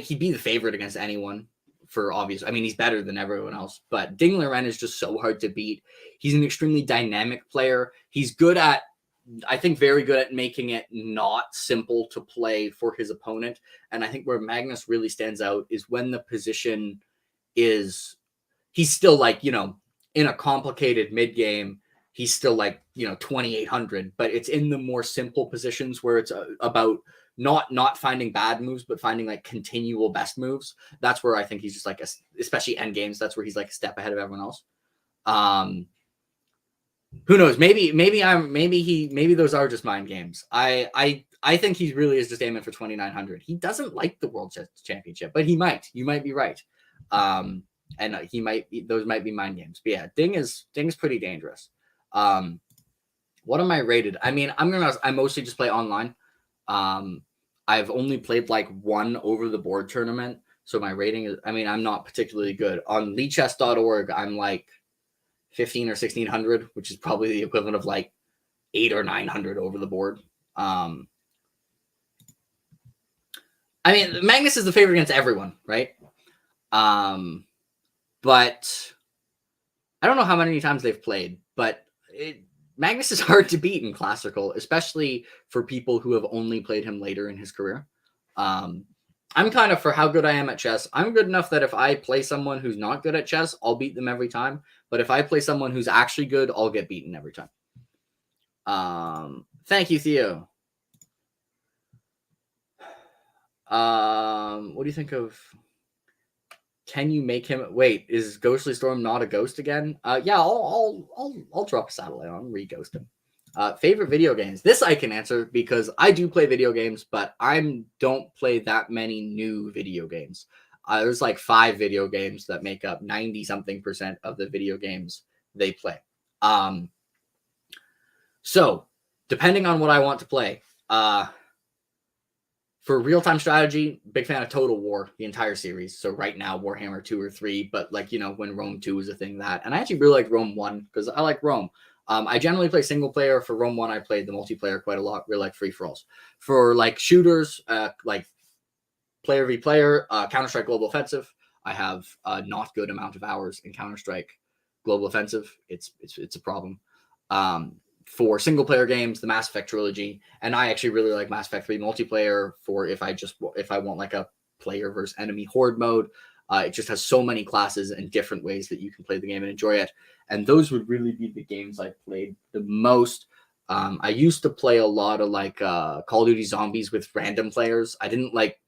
he'd be the favorite against anyone for obvious. He's better than everyone else, but Ding Liren is just so hard to beat. He's an extremely dynamic player. He's good at, I think, very good at making it not simple to play for his opponent. And I think where Magnus really stands out is when the position is, he's still like, in a complicated mid game, he's still like, 2,800, but it's in the more simple positions where it's about not finding bad moves, but finding like continual best moves. That's where I think he's just like, especially end games, that's where he's like a step ahead of everyone else. Who knows? Maybe those are just mind games. I think he really is just aiming for 2,900. He doesn't like the World Chess Championship, but he might. You might be right. And those might be mind games. But yeah, Ding is pretty dangerous. What am I rated? I mostly just play online. I've only played like 1 over the board tournament, so my rating is, I'm not particularly good. On leechess.org, I'm like 15 or 1600, which is probably the equivalent of like 8 or 900 over the board. Magnus is the favorite against everyone, right? But I don't know how many times they've played, but Magnus is hard to beat in Classical, especially for people who have only played him later in his career. I'm kind of, for how good I am at chess, I'm good enough that if I play someone who's not good at chess, I'll beat them every time. But if I play someone who's actually good, I'll get beaten every time. Thank you, Theo. What do you think of... Can you make him wait? Is Ghostly Storm not a ghost again? Yeah, I'll drop a satellite on, re-ghost him. Favorite video games? This I can answer because I do play video games, but I don't play that many new video games. There's like 5 video games that make up 90-something% of the video games they play. So depending on what I want to play, for real-time strategy, big fan of Total War, the entire series. So right now, Warhammer 2 or 3, but like, when Rome 2 was a thing that. And I actually really like Rome 1 because I like Rome. I generally play single player. For Rome 1, I played the multiplayer quite a lot, really like free-for-alls. For like shooters, like player v player, Counter-Strike Global Offensive, I have a not good amount of hours in Counter-Strike Global Offensive. It's a problem. For single player games, the Mass Effect trilogy, and I actually really like Mass Effect 3 multiplayer for if I want like a player versus enemy horde mode. It just has so many classes and different ways that you can play the game and enjoy it. And those would really be the games I played the most. I used to play a lot of like Call of Duty Zombies with random players. I didn't like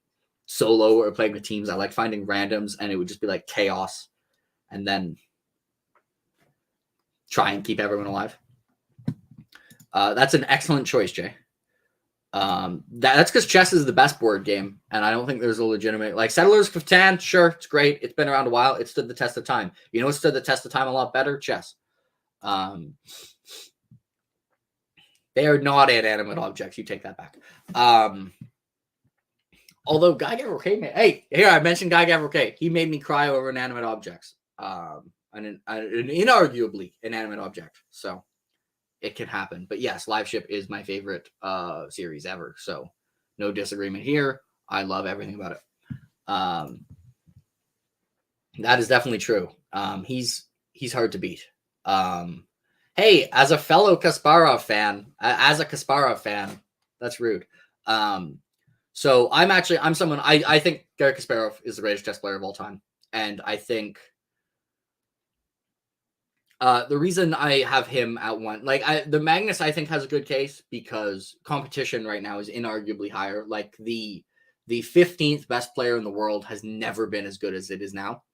solo or playing with teams. I like finding randoms, and it would just be like chaos, and then try and keep everyone alive. That's an excellent choice, Jay. That's because chess is the best board game, and I don't think there's a legitimate like Settlers of Catan. Sure, it's great. It's been around a while. It stood the test of time. You know what stood the test of time a lot better? Chess. They are not inanimate objects. You take that back. Although Guy Gavrier made, hey, here I mentioned Guy Gavrier. He made me cry over inanimate objects. An inarguably inanimate object. So it can happen. But yes, Live Ship is my favorite series ever. So no disagreement here. I love everything about it. That is definitely true. He's hard to beat. Hey, as a fellow Kasparov fan, that's rude. So I'm someone, I think Garry Kasparov is the greatest chess player of all time. And I think the reason I have him at one, like the Magnus, I think has a good case because competition right now is inarguably higher. Like the 15th best player in the world has never been as good as it is now.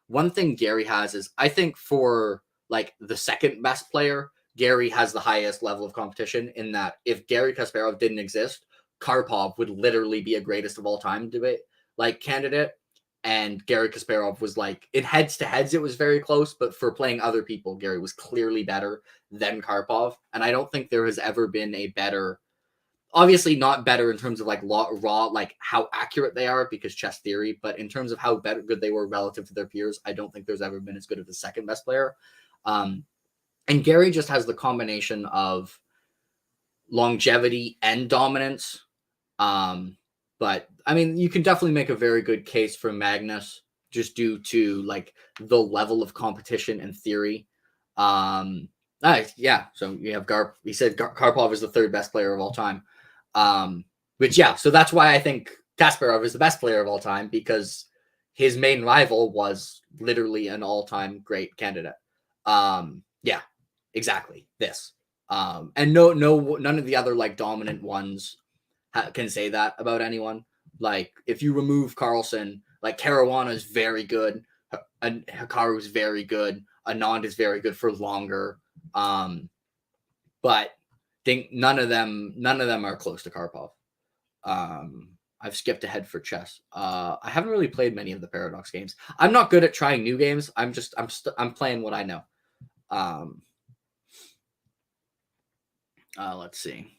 One thing Gary has is I think for like the second best player, Gary has the highest level of competition in that if Garry Kasparov didn't exist, Karpov would literally be a greatest of all time debate like candidate. And Garry Kasparov was like in heads to heads, it was very close, but for playing other people, Gary was clearly better than Karpov. And I don't think there has ever been a better, obviously not better in terms of like raw, like how accurate they are because chess theory, but in terms of how good they were relative to their peers, I don't think there's ever been as good as the second best player. And Gary just has the combination of longevity and dominance. But I mean, you can definitely make a very good case for Magnus just due to like the level of competition and theory. Yeah. So you have he said Karpov is the third best player of all time. Which yeah, so that's why I think Kasparov is the best player of all time because his main rival was literally an all-time great candidate. Yeah, exactly. This. And none of the other like dominant ones can say that about anyone. Like if you remove Carlsen, like Caruana is very good, and Hikaru is very good, Anand is very good for longer. But think none of them are close to Karpov. I've skipped ahead for chess. I haven't really played many of the Paradox games. I'm not good at trying new games. I'm playing what I know. Let's see.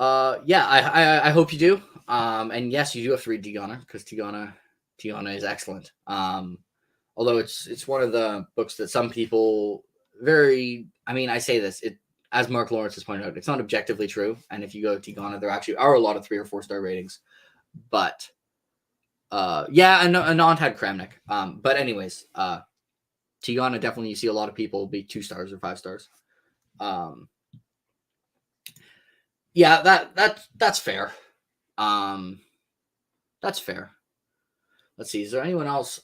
Yeah, I hope you do. And yes, you do have to read Tigana because Tigana is excellent. Although it's one of the books that some people I say this, as Mark Lawrence has pointed out, it's not objectively true. And if you go to Tigana, there actually are a lot of 3 or 4 star ratings. But yeah, Anand had Kramnik. But anyways, Tigana definitely you see a lot of people be 2 stars or 5 stars. Yeah, that's fair. That's fair. Let's see. Is there anyone else?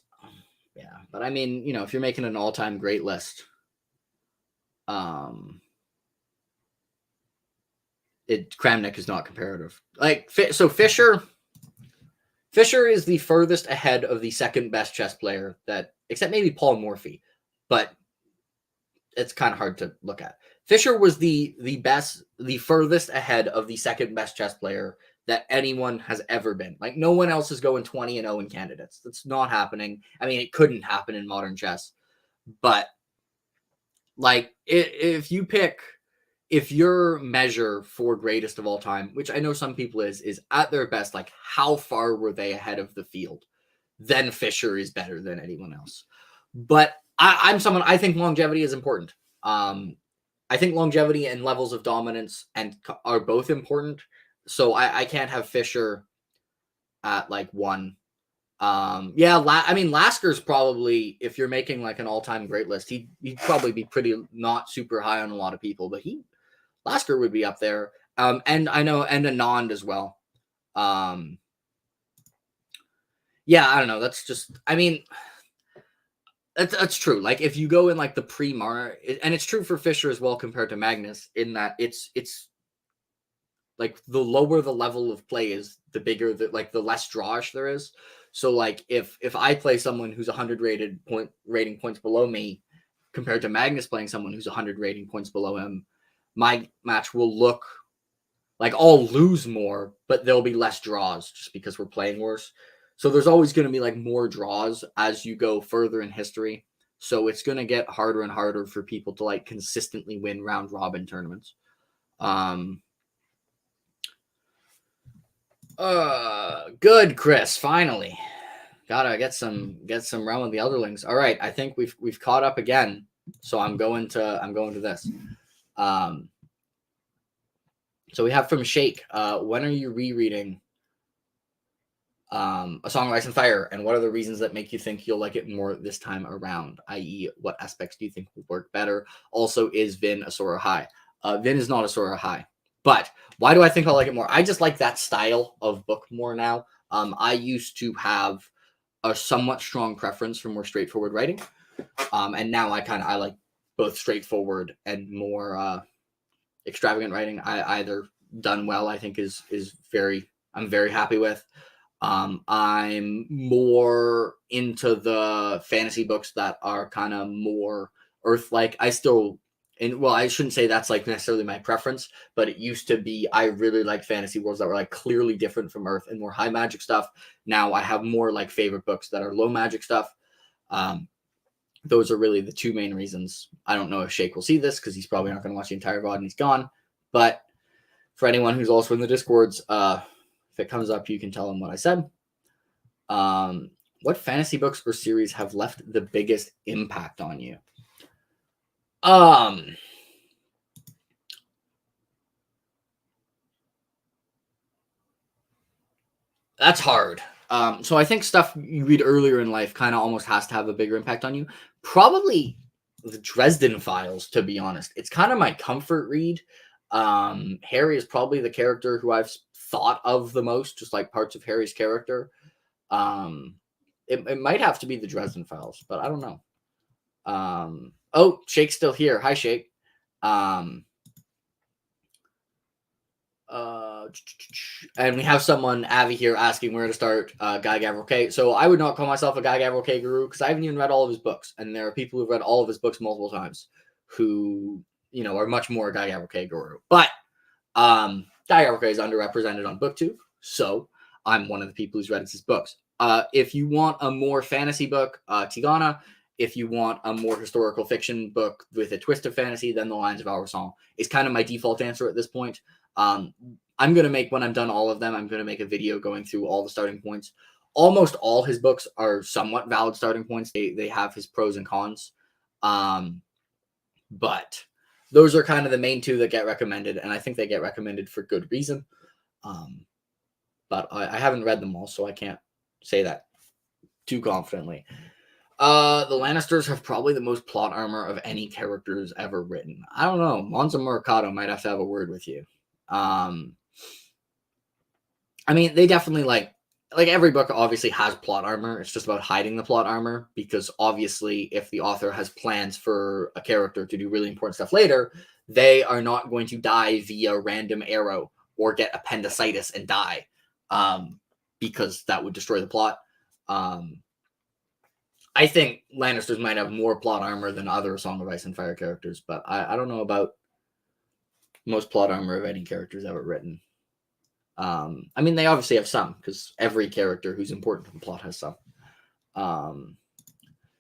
Yeah, but I mean, if you're making an all-time great list, Kramnik is not comparative. Like so, Fischer is the furthest ahead of the second best chess player except maybe Paul Morphy, but it's kind of hard to look at. Fischer was the furthest ahead of the second best chess player that anyone has ever been. Like no one else is going 20-0 in candidates. That's not happening. I mean, it couldn't happen in modern chess, but like if your measure for greatest of all time, which I know some people is at their best, like how far were they ahead of the field, then Fischer is better than anyone else. But I think longevity is important. I think longevity and levels of dominance are both important. So I can't have Fischer at like 1. Lasker's probably, if you're making like an all-time great list, he'd probably be pretty not super high on a lot of people, but Lasker would be up there. And I know, and Anand as well. Yeah, I don't know. That's just, I mean, That's true. Like if you go in like the pre-Mar, and it's true for Fisher as well compared to Magnus, in that it's like the lower the level of play is, the bigger the like the less drawish there is. So like if I play someone who's 100 rating points below me, compared to Magnus playing someone who's 100 rating points below him, my match will look like I'll lose more, but there'll be less draws just because we're playing worse. So there's always going to be like more draws as you go further in history. So it's going to get harder and harder for people to like consistently win round robin tournaments. Good, Chris. Finally, gotta get some Realm of the Elderlings. All right, I think we've caught up again. So I'm going to this. So we have from Shake. When are you rereading A Song of Ice and Fire, and what are the reasons that make you think you'll like it more this time around? I.e., what aspects do you think will work better? Also, is Vin a Sora High? Vin is not a Sora High. But why do I think I'll like it more? I just like that style of book more now. I used to have a somewhat strong preference for more straightforward writing. And now I like both straightforward and more extravagant writing. I either done well, I think I'm very happy with. I'm more into the fantasy books that are kind of more Earth-like. I shouldn't say that's like necessarily my preference, but it used to be I really liked fantasy worlds that were like clearly different from Earth and more high magic stuff. Now I have more like favorite books that are low magic stuff. Those are really the two main reasons. I don't know if Shake will see this because he's probably not going to watch the entire VOD and he's gone. But for anyone who's also in the Discords, if it comes up, you can tell him what I said. What fantasy books or series have left the biggest impact on you? That's hard. So I think stuff you read earlier in life kind of almost has to have a bigger impact on you. Probably the Dresden Files, to be honest. It's kind of my comfort read. Harry is probably the character who I've thought of the most, just like parts of Harry's character. It might have to be the Dresden Files, but I don't know. Oh, Shake's still here. Hi, Shake. And we have someone, Avi, here asking where to start Guy Gavriel K. So I would not call myself a Guy Gavriel K guru because I haven't even read all of his books. And there are people who've read all of his books multiple times who, are much more a Guy Gavriel K guru. But Guy Gavriel K is underrepresented on BookTube. So I'm one of the people who's read his books. If you want a more fantasy book, Tigana. If you want a more historical fiction book with a twist of fantasy, then The Lions of Alresong is kind of my default answer at this point. I'm going to make, when I'm done all of them, I'm going to make a video going through all the starting points. Almost all his books are somewhat valid starting points. They have his pros and cons. But those are kind of the main two that get recommended, and I think they get recommended for good reason. But I haven't read them all, so I can't say that too confidently. The Lannisters have probably the most plot armor of any characters ever written. I don't know. Monza Mercado might have to have a word with you. I mean, they definitely like every book obviously has plot armor. It's just about hiding the plot armor, because obviously if the author has plans for a character to do really important stuff later, they are not going to die via random arrow or get appendicitis and die, because that would destroy the plot. I think Lannisters might have more plot armor than other Song of Ice and Fire characters, but I don't know about most plot armor of any characters ever written. I mean, they obviously have some, because every character who's important to the plot has some.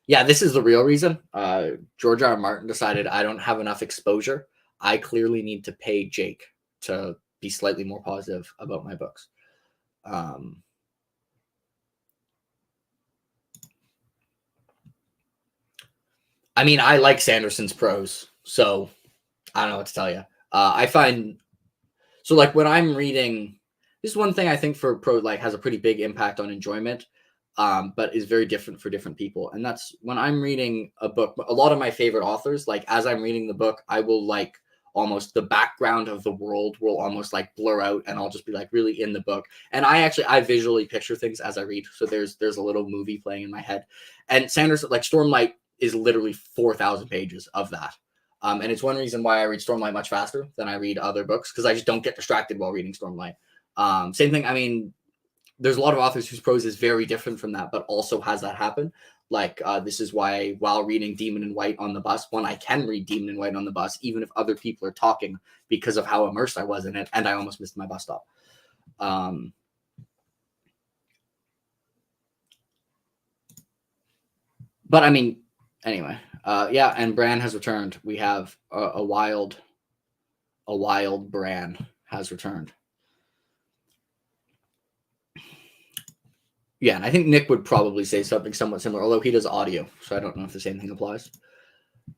Yeah, this is the real reason. George R. R. Martin decided I don't have enough exposure. I clearly need to pay Jake to be slightly more positive about my books. I mean, I like Sanderson's prose, so I don't know what to tell you. I find, so like when I'm reading, this is one thing I think for prose like has a pretty big impact on enjoyment, but is very different for different people. And that's when I'm reading a book, a lot of my favorite authors, like as I'm reading the book, I will like almost the background of the world will almost like blur out, and I'll just be like really in the book. And I visually picture things as I read. So there's a little movie playing in my head. And Sanderson, like Stormlight, is literally 4,000 pages of that. And it's one reason why I read Stormlight much faster than I read other books, because I just don't get distracted while reading Stormlight. Same thing. I mean, there's a lot of authors whose prose is very different from that, but also has that happen. Like, this is why while reading Demon in White on the bus, I can read Demon in White on the bus, even if other people are talking, because of how immersed I was in it, and I almost missed my bus stop. But I mean, anyway, yeah, and Bran has returned. We have a wild Bran has returned. Yeah, and I think Nick would probably say something somewhat similar, although he does audio, so I don't know if the same thing applies.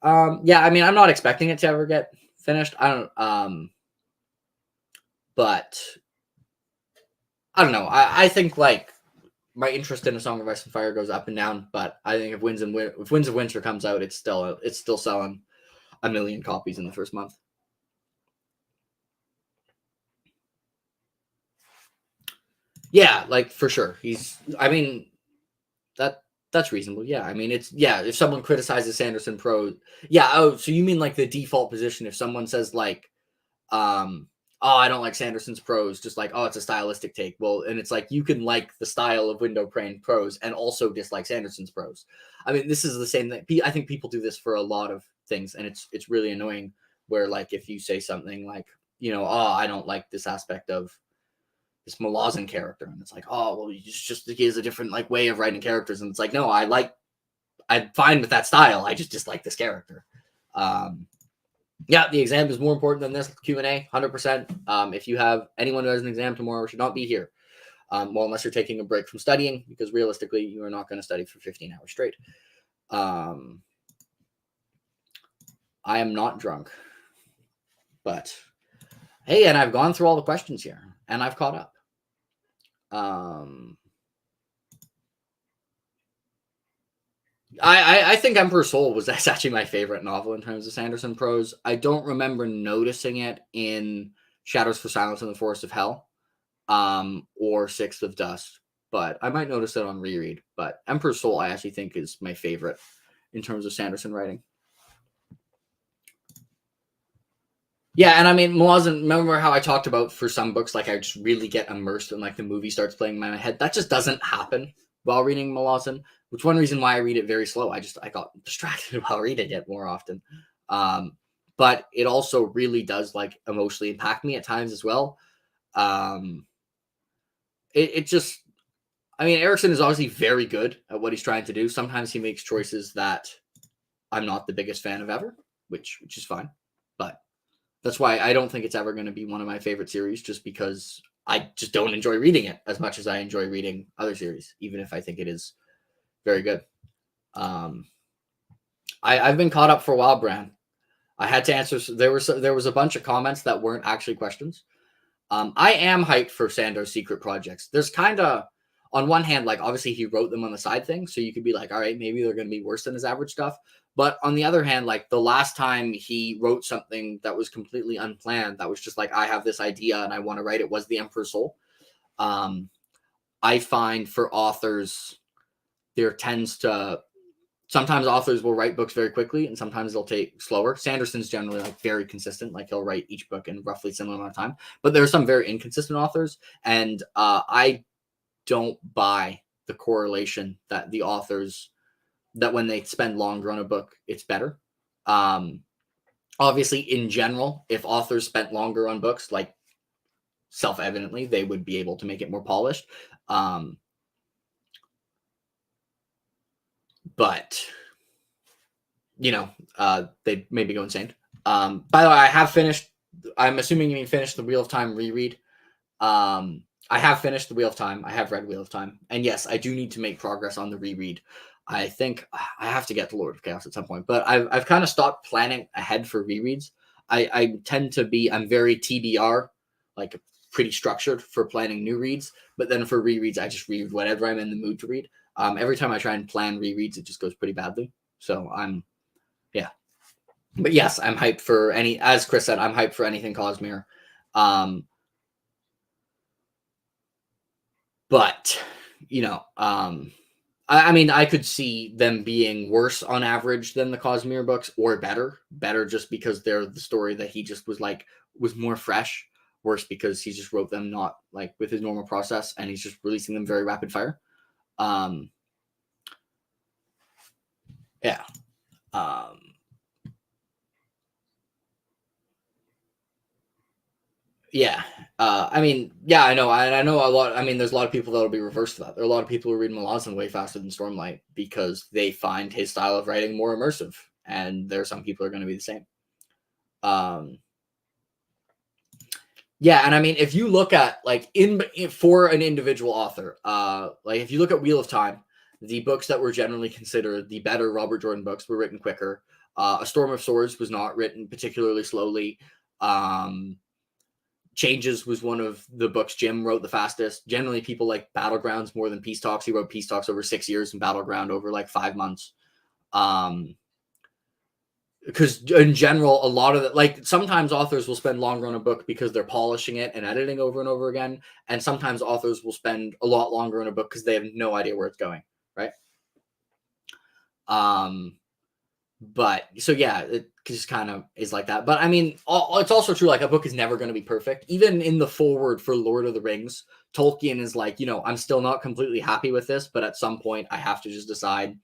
Yeah, I mean, I'm not expecting it to ever get finished. I don't, but I don't know. I think like my interest in A Song of Ice and Fire goes up and down, but I think if Winds of Winter comes out, it's still selling 1 million copies in the first month. Yeah, like for sure. I mean, that's reasonable. Yeah, I mean, if someone criticizes Sanderson prose, yeah. Oh, so you mean like the default position? If someone says like, oh, I don't like Sanderson's prose, just like, oh, it's a stylistic take. Well, and it's like you can like the style of Window Crane prose and also dislike Sanderson's prose. I mean, this is the same thing. I think people do this for a lot of things, and it's really annoying. Where like if you say something like, oh, I don't like this aspect of this Malazan character, and it's like, oh, well, he has a different like way of writing characters, and it's like, no, I'm fine with that style. I just dislike this character. Yeah, the exam is more important than this Q&A, 100%. If you have anyone who has an exam tomorrow, should not be here. Well, unless you're taking a break from studying, because realistically, you are not going to study for 15 hours straight. I am not drunk, but hey, and I've gone through all the questions here, and I've caught up. I think Emperor's Soul that's actually my favorite novel in terms of Sanderson prose. I don't remember noticing it in Shadows for Silence in the Forest of Hell, or Sixth of Dust, but I might notice it on reread. But Emperor's Soul, I actually think, is my favorite in terms of Sanderson writing. Yeah, and I mean, Malazan, remember how I talked about for some books, like I just really get immersed and like the movie starts playing in my head. That just doesn't happen while reading Malazan, which one reason why I read it very slow. I got distracted while reading it more often. But it also really does like emotionally impact me at times as well. It just, I mean, Erickson is obviously very good at what he's trying to do. Sometimes he makes choices that I'm not the biggest fan of ever, which is fine. But that's why I don't think it's ever going to be one of my favorite series, just because I just don't enjoy reading it as much as I enjoy reading other series, even if I think it is very good. I've been caught up for a while, Bran. I had to answer. There was a bunch of comments that weren't actually questions. I am hyped for Sando's secret projects. There's kind of, on one hand, like obviously he wrote them on the side thing, so you could be like, all right, maybe they're going to be worse than his average stuff. But on the other hand, like the last time he wrote something that was completely unplanned, that was just like, I have this idea and I want to write it, was The Emperor's Soul. I find for authors, sometimes authors will write books very quickly and sometimes they'll take slower. Sanderson's generally like very consistent. Like he'll write each book in roughly similar amount of time, but there are some very inconsistent authors. And I don't buy the correlation that the authors, that when they spend longer on a book, it's better. Obviously in general, if authors spent longer on books, like self-evidently, they would be able to make it more polished. But they maybe go insane. By the way, I have finished, I'm assuming you mean finished the Wheel of Time reread. I have finished the Wheel of Time. I have read Wheel of Time. And yes, I do need to make progress on the reread. I think I have to get to Lord of Chaos at some point, but I've kind of stopped planning ahead for rereads. I tend to be, I'm very TBR, like pretty structured for planning new reads, but then for rereads, I just read whatever I'm in the mood to read. Every time I try and plan rereads, it just goes pretty badly. So yeah. But yes, I'm hyped for as Chris said, I'm hyped for anything Cosmere. But, I mean, I could see them being worse on average than the Cosmere books, or better just because they're the story that he just was like was more fresh. Worse because he just wrote them not like with his normal process, and he's just releasing them very rapid fire. Yeah. Yeah. I mean, yeah, I know. I know a lot. I mean, there's a lot of people that'll be reversed to that. There are a lot of people who read Malazan way faster than Stormlight because they find his style of writing more immersive. And there are some people who are going to be the same. Yeah, and I mean, if you look at like for an individual author, like if you look at Wheel of Time, the books that were generally considered the better Robert Jordan books were written quicker. A Storm of Swords was not written particularly slowly. Changes was one of the books Jim wrote the fastest. Generally, people like Battlegrounds more than Peace Talks. He wrote Peace Talks over 6 years and Battleground over like 5 months. Because in general, a lot of like sometimes authors will spend longer on a book because they're polishing it and editing over and over again. And sometimes authors will spend a lot longer on a book because they have no idea where it's going. Right. But so yeah, it just kind of is like that. But I mean, it's also true. Like a book is never going to be perfect. Even in the foreword for Lord of the Rings, Tolkien is like, I'm still not completely happy with this, but at some point I have to just decide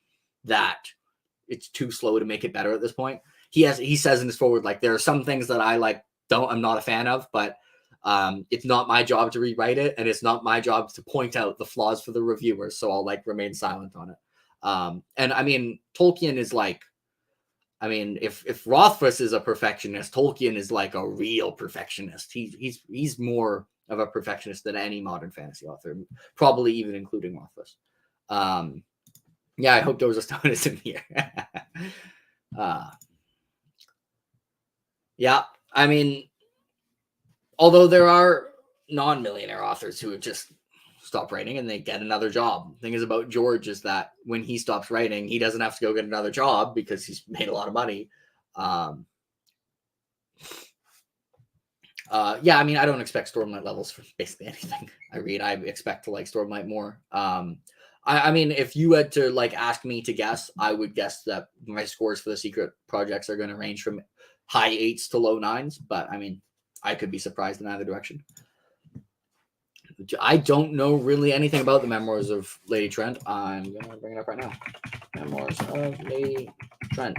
that it's too slow to make it better at this point. He says in his foreword, like, there are some things that I'm not a fan of, but it's not my job to rewrite it, and it's not my job to point out the flaws for the reviewers. So I'll like remain silent on it. And I mean, Tolkien is like, I mean, if Rothfuss is a perfectionist, Tolkien is like a real perfectionist. He's more of a perfectionist than any modern fantasy author, probably even including Rothfuss. Yeah, I hope Doza Stone is in here. Yeah, I mean, although there are non-millionaire authors who have just stopped writing and they get another job. The thing is about George is that when he stops writing, he doesn't have to go get another job because he's made a lot of money. Yeah, I mean, I don't expect Stormlight levels for basically anything I read. I expect to like Stormlight more. I mean, if you had to like ask me to guess, I would guess that my scores for the secret projects are going to range from high 8s to low 9s. But I mean, I could be surprised in either direction. I don't know really anything about the memoirs of Lady Trent. I'm going to bring it up right now. Memoirs of Lady Trent.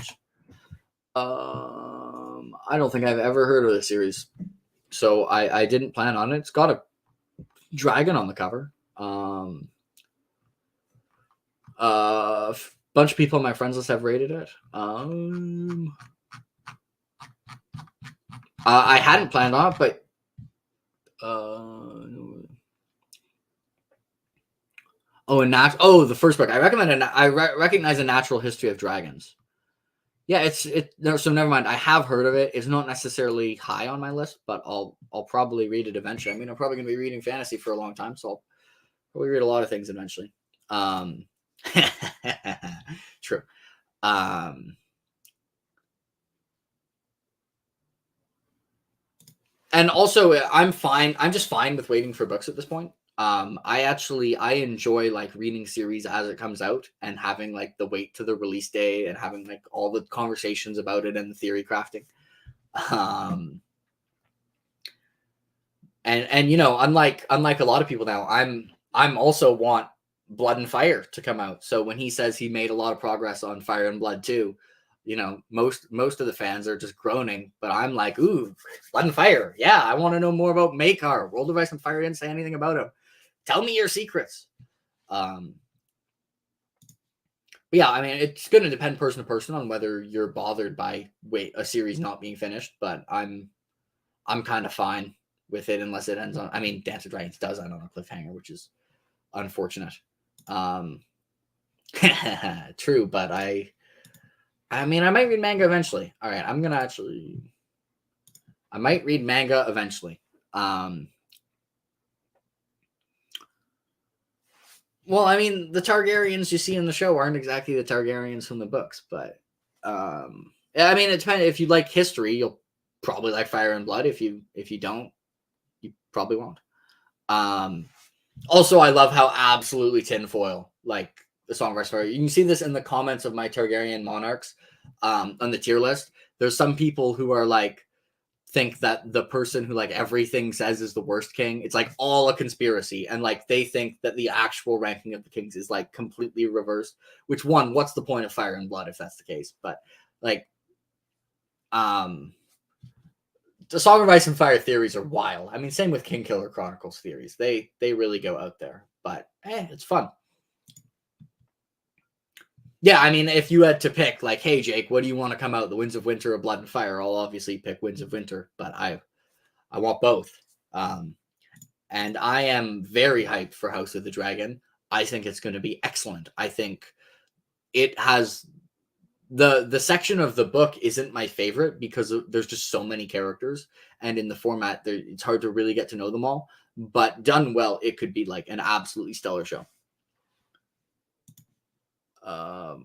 I don't think I've ever heard of the series. So I didn't plan on it. It's got a dragon on the cover. A bunch of people on my friends list have rated it. I hadn't planned on it, but the first book. I recognize A Natural History of Dragons. Yeah, so never mind. I have heard of it. It's not necessarily high on my list, but I'll probably read it eventually. I mean, I'm probably going to be reading fantasy for a long time, so I'll probably read a lot of things eventually. True. And also, I'm fine. I'm just fine with waiting for books at this point. I enjoy like reading series as it comes out and having like the wait to the release day and having like all the conversations about it and the theory crafting. And unlike a lot of people now, I'm also want Blood and Fire to come out. So when he says he made a lot of progress on Fire and Blood too, most of the fans are just groaning, but I'm like, ooh, Blood and Fire. Yeah, I want to know more about Maekar. World of Ice and Fire didn't say anything about him. Tell me your secrets. But yeah, I mean, it's going to depend person to person on whether you're bothered by a series not being finished, but I'm kind of fine with it unless it ends on, I mean, Dance of Dragons does end on a cliffhanger, which is unfortunate. True, but I mean, I might read manga eventually. All right, I might read manga eventually. Well, I mean, the Targaryens you see in the show aren't exactly the Targaryens from the books, but I mean, it depends. If you like history, you'll probably like Fire and Blood. If you don't, you probably won't. Also, I love how absolutely tinfoil like the Song of Ice and Fire. You can see this in the comments of my Targaryen monarchs on the tier list. There's some people who are like, think that the person who like everything says is the worst king, it's like all a conspiracy, and like they think that the actual ranking of the kings is like completely reversed, which what's the point of Fire and Blood if that's the case? But like the Song of Ice and Fire theories are wild. I mean, same with King Killer Chronicles theories. They really go out there, but it's fun. Yeah, I mean, if you had to pick, like, hey, Jake, what do you want to come out, the Winds of Winter or Blood and Fire? I'll obviously pick Winds of Winter, but I want both. And I am very hyped for House of the Dragon. I think it's going to be excellent. I think it has the section of the book isn't my favorite because there's just so many characters, and in the format, it's hard to really get to know them all. But done well, it could be like an absolutely stellar show.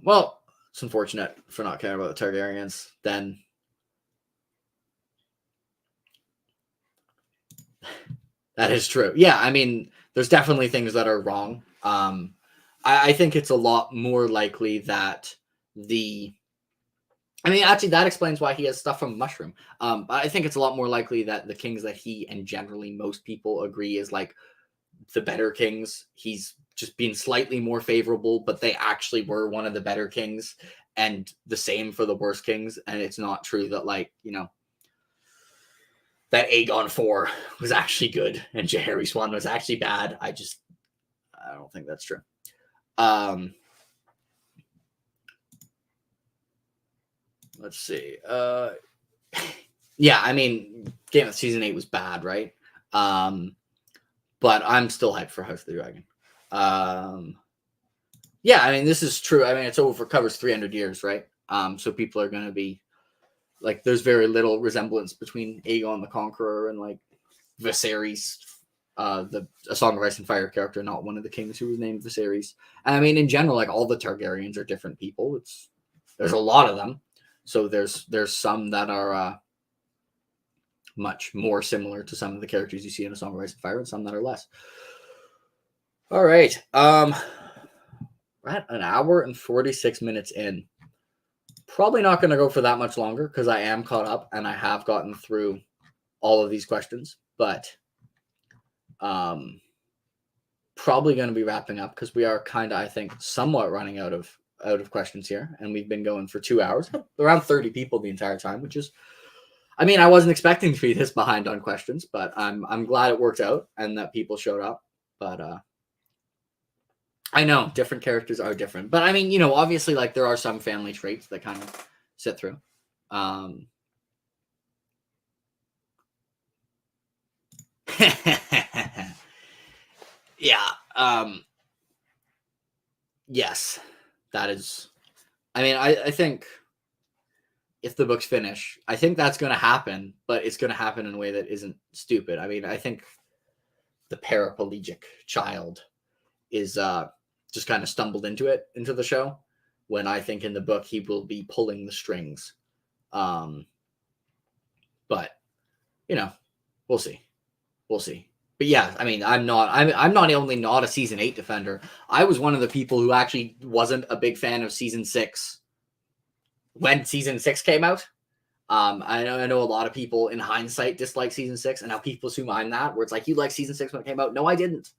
Well, it's unfortunate for not caring about the Targaryens. Then that is true. Yeah, I mean, there's definitely things that are wrong. I think it's a lot more likely that actually, that explains why he has stuff from Mushroom. I think it's a lot more likely that the kings that he and generally most people agree is like the better kings, he's just been slightly more favorable, but they actually were one of the better kings, and the same for the worst kings. And it's not true that, like, that Aegon 4 was actually good and Jaehaerys 1 was actually bad. I don't think that's true. Let's see. Yeah, I mean, Game of Season 8 was bad, right? But I'm still hyped for House of the Dragon. Yeah, I mean, this is true. I mean, it's covers 300 years, right? So people are going to be like, there's very little resemblance between Aegon the Conqueror and like Viserys, A Song of Ice and Fire character, not one of the kings who was named Viserys. And I mean, in general, like all the Targaryens are different people. There's a lot of them, so there's some that are much more similar to some of the characters you see in A Song of Ice and Fire, and some that are less. All right. We're at an hour and 46 minutes in. Probably not going to go for that much longer because I am caught up and I have gotten through all of these questions, but probably going to be wrapping up because we are kind of, I think, somewhat running out of questions here, and we've been going for 2 hours, around 30 people the entire time, which is, I mean, I wasn't expecting to be this behind on questions, but I'm glad it worked out and that people showed up. But I know different characters are different, but I mean, obviously, like, there are some family traits that kind of sit through. Yeah. Yes, that is. I mean, I think if the books finish, I think that's going to happen, but it's going to happen in a way that isn't stupid. I mean, I think the paraplegic child is just kind of stumbled into the show, when I think in the book he will be pulling the strings. But we'll see. But yeah, I mean, I'm not only not a season 8 defender. I was one of the people who actually wasn't a big fan of season 6 when season 6 came out. I know a lot of people in hindsight dislike season 6, and now people assume I'm that, where it's like, you like season 6 when it came out. No, I didn't.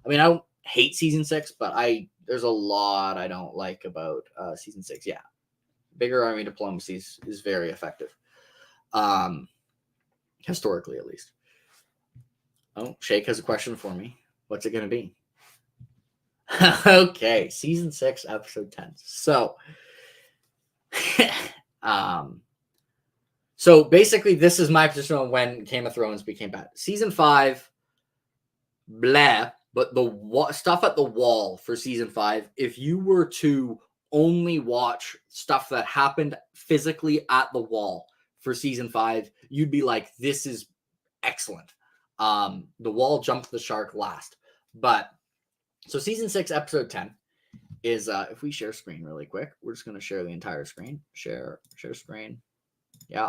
I mean, I don't hate season 6, but there's a lot I don't like about season 6. Yeah, bigger army diplomacy is very effective, historically at least. Oh, Shake has a question for me. What's it going to be? Okay, season 6, episode 10. So, so basically, this is my position on when Game of Thrones became bad. Season 5, blah. But the stuff at the wall for season 5, if you were to only watch stuff that happened physically at the wall for season 5, you'd be like, this is excellent. The wall jumped the shark last. But so season 6, episode 10 is, if we share screen really quick, we're just going to share the entire screen. Share screen. Yeah.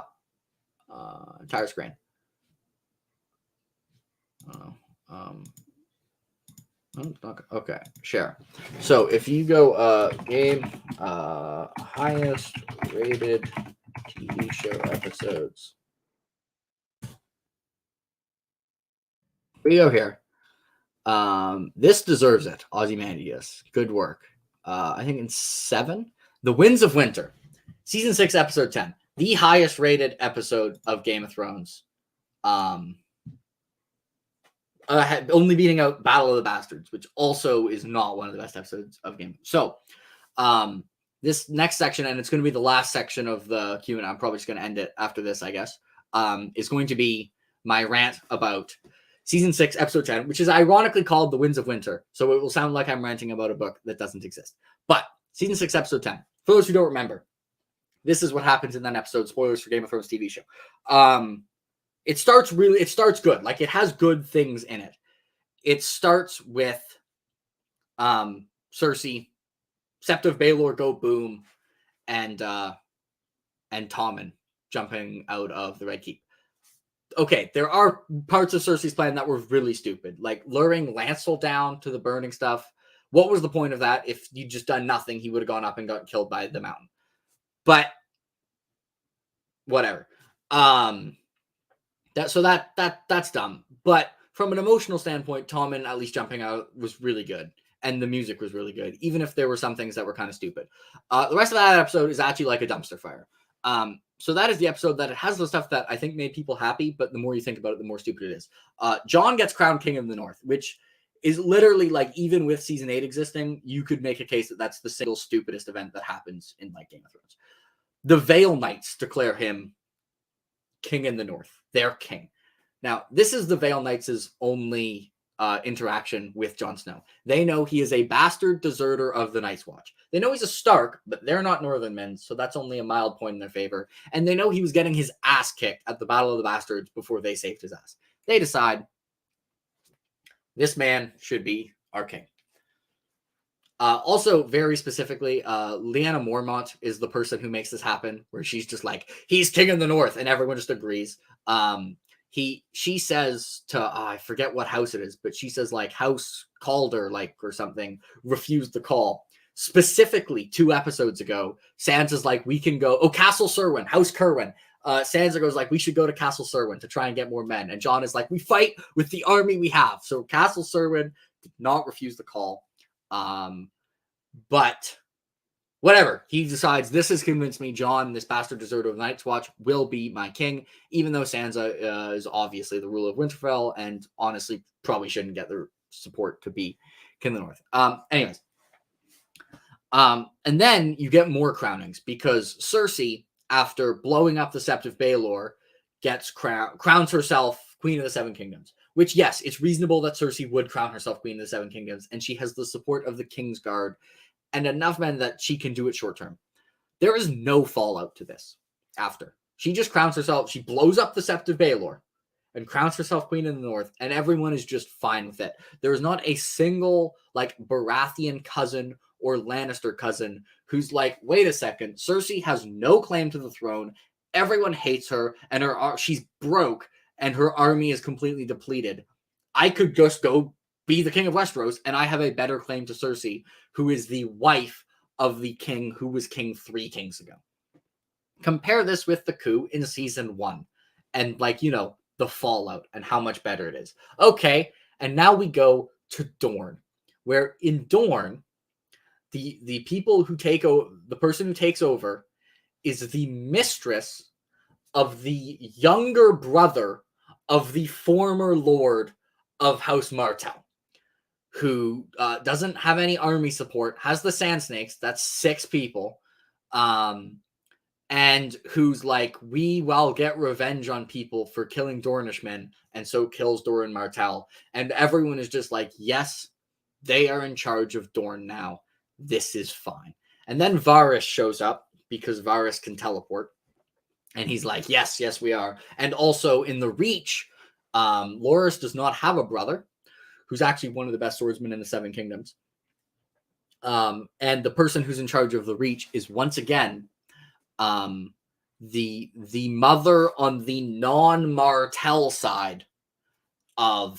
Entire screen. Oh, okay, share. So if you go game highest rated TV show episodes. We go here. This deserves it. Ozymandias. Good work. I think in 7, The Winds of Winter, season 6, episode 10, the highest rated episode of Game of Thrones. Only beating out Battle of the Bastards, which also is not one of the best episodes of Game. So, this next section, and it's going to be the last section of the Q&A. I'm probably just going to end it after this, I guess. Is going to be my rant about season 6, episode 10, which is ironically called The Winds of Winter. So it will sound like I'm ranting about a book that doesn't exist. But season 6, episode 10. For those who don't remember, this is what happens in that episode. Spoilers for Game of Thrones TV show. It starts good. Like, it has good things in it. It starts with Cersei, Sept of Baelor go boom, and Tommen jumping out of the Red Keep. Okay, there are parts of Cersei's plan that were really stupid, like luring Lancel down to the burning stuff. What was the point of that? If you'd just done nothing, he would have gone up and got killed by the mountain. But whatever. That's dumb. But from an emotional standpoint, Tommen at least jumping out was really good, and the music was really good, even if there were some things that were kind of stupid. The rest of that episode is actually like a dumpster fire. So that is the episode that it has the stuff that I think made people happy, but the more you think about it, the more stupid it is. Jon gets crowned King of the North, which is literally, like, even with season 8 existing, you could make a case that that's the single stupidest event that happens in, like, Game of Thrones. The Vale Knights declare him King in the North. They're king. Now, this is the Vale Knights' only interaction with Jon Snow. They know he is a bastard deserter of the Night's Watch. They know he's a Stark, but they're not Northern men, so that's only a mild point in their favor. And they know he was getting his ass kicked at the Battle of the Bastards before they saved his ass. They decide this man should be our king. Also, very specifically, Lyanna Mormont is the person who makes this happen, where she's just like, he's king of the North, and everyone just agrees. She says to, I forget what house it is, but she says, like, House Calder, like, or something, refused the call. Specifically, 2 episodes ago, Sansa's like, we can go, Castle Serwyn, House Kerwin. Sansa goes like, we should go to Castle Serwyn to try and get more men. And Jon is like, we fight with the army we have. So Castle Serwyn did not refuse the call. But whatever, he decides, this has convinced me, Jon, this bastard deserter of the Night's Watch, will be my king, even though Sansa is obviously the ruler of Winterfell and honestly probably shouldn't get the support to be king of the North. Anyways. And then you get more crownings, because Cersei, after blowing up the Sept of Baelor, gets crowns herself Queen of the Seven Kingdoms. Which, yes, it's reasonable that Cersei would crown herself Queen of the Seven Kingdoms, and she has the support of the Kingsguard and enough men that she can do it short term. There is no fallout to this after. She just crowns herself. She blows up the Sept of Baelor and crowns herself Queen of the North, and everyone is just fine with it. There is not a single, like, Baratheon cousin or Lannister cousin who's like, wait a second, Cersei has no claim to the throne. Everyone hates her, and she's broke, and her army is completely depleted. I could just go be the king of Westeros, and I have a better claim to Cersei, who is the wife of the king who was king 3 kings ago. Compare this with the coup in season 1, and, like, you know, the fallout and how much better it is. Okay, and now we go to Dorne, where in Dorne, the people who take over, the person who takes over is the mistress of the younger brother of the former lord of House Martell, who doesn't have any army support, has the Sand Snakes, that's 6 people, and who's like, we will get revenge on people for killing Dornishmen, and so kills Doran Martell. And everyone is just like, yes, they are in charge of Dorne now. This is fine. And then Varys shows up, because Varys can teleport. And he's like, yes, we are. And also in the Reach, Loras does not have a brother, who's actually one of the best swordsmen in the 7 Kingdoms. And the person who's in charge of the Reach is once again the mother on the non-Martell side on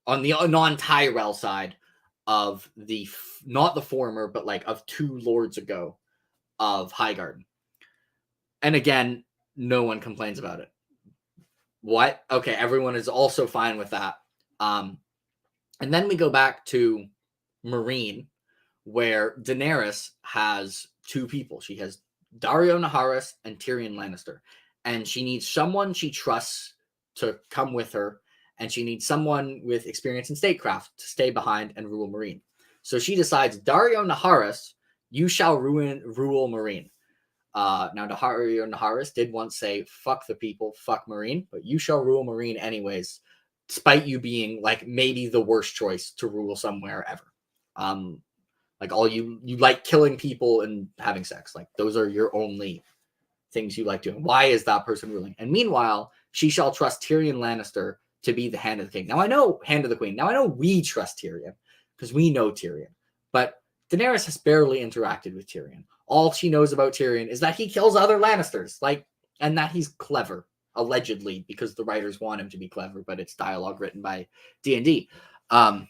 the non-Tyrell side of not the former, but like of 2 lords ago of Highgarden. And again, no one complains about it. What? Okay, everyone is also fine with that. And then we go back to Meereen, where Daenerys has 2 people. She has Daario Naharis and Tyrion Lannister. And she needs someone she trusts to come with her, and she needs someone with experience in statecraft to stay behind and rule Meereen. So she decides, Daario Naharis, you shall rule Meereen. Now, Daario Naharis did once say, fuck the people, fuck Meereen, but you shall rule Meereen anyways, despite you being like maybe the worst choice to rule somewhere ever. Like all you like killing people and having sex. Like those are your only things you like doing. Why is that person ruling? And meanwhile, she shall trust Tyrion Lannister to be the hand of the king. Now I know hand of the queen. Now I know we trust Tyrion because we know Tyrion, but Daenerys has barely interacted with Tyrion. All she knows about Tyrion is that he kills other Lannisters, like, and that he's clever, allegedly, because the writers want him to be clever, but it's dialogue written by D&D. And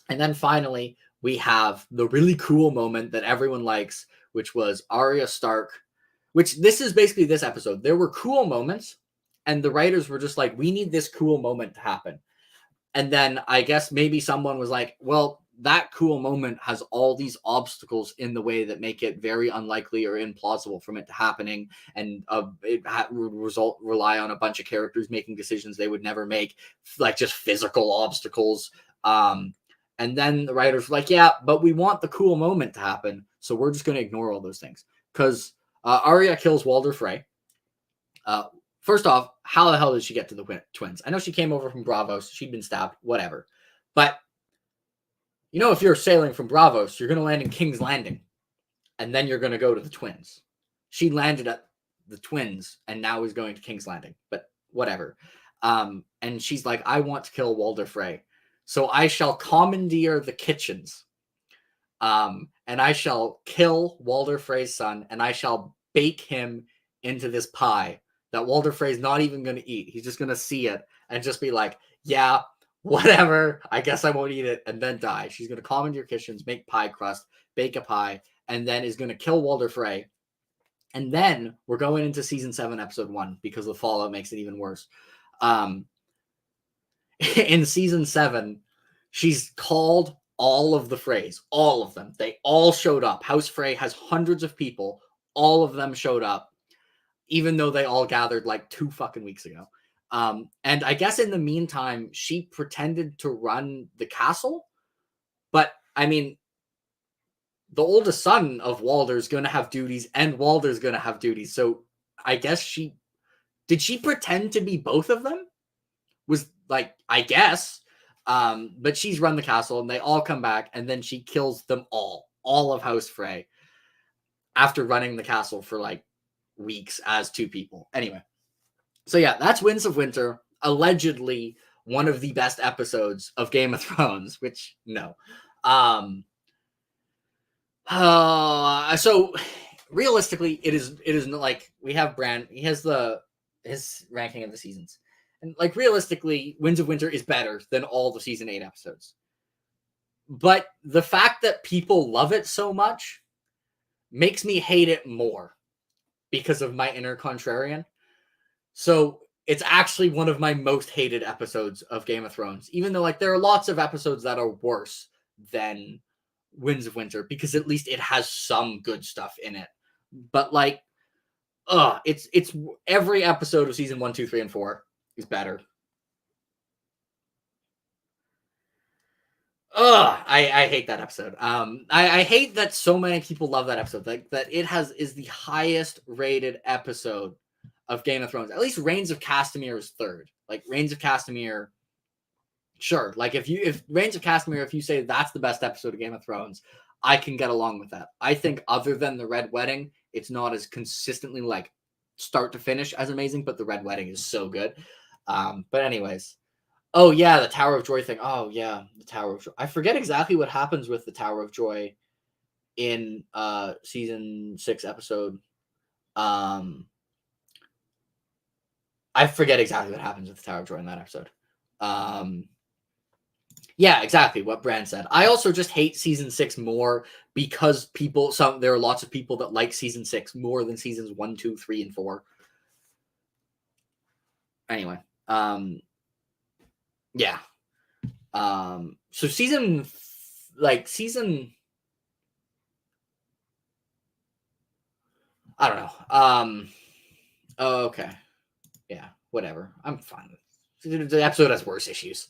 then finally, we have the really cool moment that everyone likes, which was Arya Stark, which this is basically this episode. There were cool moments, and the writers were just like, we need this cool moment to happen. And then I guess maybe someone was like, well, that cool moment has all these obstacles in the way that make it very unlikely or implausible from it to happening, and it would rely on a bunch of characters making decisions they would never make, like just physical obstacles. And then the writers were like, yeah, but we want the cool moment to happen, so we're just going to ignore all those things. Because Arya kills Walder Frey. First off, how the hell did she get to the twins? I know she came over from Braavos. She'd been stabbed, whatever. But, you know, if you're sailing from Braavos, you're going to land in King's Landing. And then you're going to go to the twins. She landed at the twins and now is going to King's Landing. But whatever. And she's like, I want to kill Walder Frey. So I shall commandeer the kitchens. And I shall kill Walder Frey's son. And I shall bake him into this pie that Walder Frey's not even going to eat. He's just going to see it and just be like, yeah, whatever. I guess I won't eat it, and then die. She's going to commandeer kitchens, make pie crust, bake a pie, and then is going to kill Walder Frey. And then we're going into season 7, episode 1, because the fallout makes it even worse. In season 7, she's called all of the Freys, all of them. They all showed up. House Frey has hundreds of people. All of them showed up, even though they all gathered like 2 fucking weeks ago. And I guess in the meantime, she pretended to run the castle. But, I mean, the oldest son of Walder's going to have duties, and Walder's going to have duties. So I guess did she pretend to be both of them? Was like, I guess. But she's run the castle, and they all come back, and then she kills them all of House Frey, after running the castle for like weeks as 2 people. Anyway, so yeah, that's Winds of Winter, allegedly one of the best episodes of Game of Thrones, which no. So realistically, it is like, we have Bran, he has his ranking of the seasons, and like realistically, Winds of Winter is better than all the season 8 episodes. But the fact that people love it so much makes me hate it more, because of my inner contrarian. So it's actually one of my most hated episodes of Game of Thrones, even though like there are lots of episodes that are worse than Winds of Winter, because at least it has some good stuff in it. But like, it's every episode of season 1, 2, 3, and 4 is better. I hate that episode. I hate that so many people love that episode. Like that it is the highest rated episode of Game of Thrones. At least Reigns of Castamere is 3rd. Like Reigns of Castamere, sure. Like if Reigns of Castamere, if you say that's the best episode of Game of Thrones, I can get along with that. I think other than the Red Wedding, it's not as consistently like start to finish as amazing, but the Red Wedding is so good. But anyways. Oh, yeah, the Tower of Joy thing. Oh, yeah, the Tower of Joy. I forget exactly what happens with the Tower of Joy in season 6 episode. I forget exactly what happens with the Tower of Joy in that episode. Yeah, exactly what Brand said. I also just hate season 6 more because there are lots of people that like season 6 more than seasons 1, 2, 3, and 4. Anyway, yeah. So season I don't know. Okay. Yeah, whatever. I'm fine with the episode has worse issues.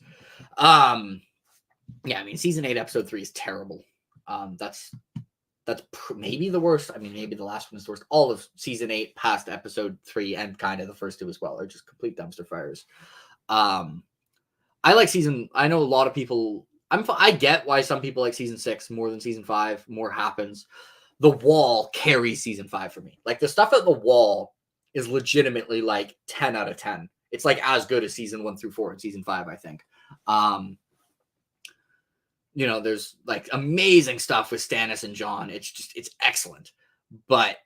Yeah, I mean season 8 episode 3 is terrible. That's maybe the worst. I mean, maybe the last one is the worst. All of season 8 past episode 3 and kind of the first 2 as well are just complete dumpster fires. I like I know a lot of people. I get why some people like season 6 more than season 5. More happens. The Wall carries season 5 for me. Like the stuff at the Wall is legitimately like 10 out of 10. It's like as good as season 1 through 4 and season 5, I think. There's like amazing stuff with Stannis and Jon. It's excellent. But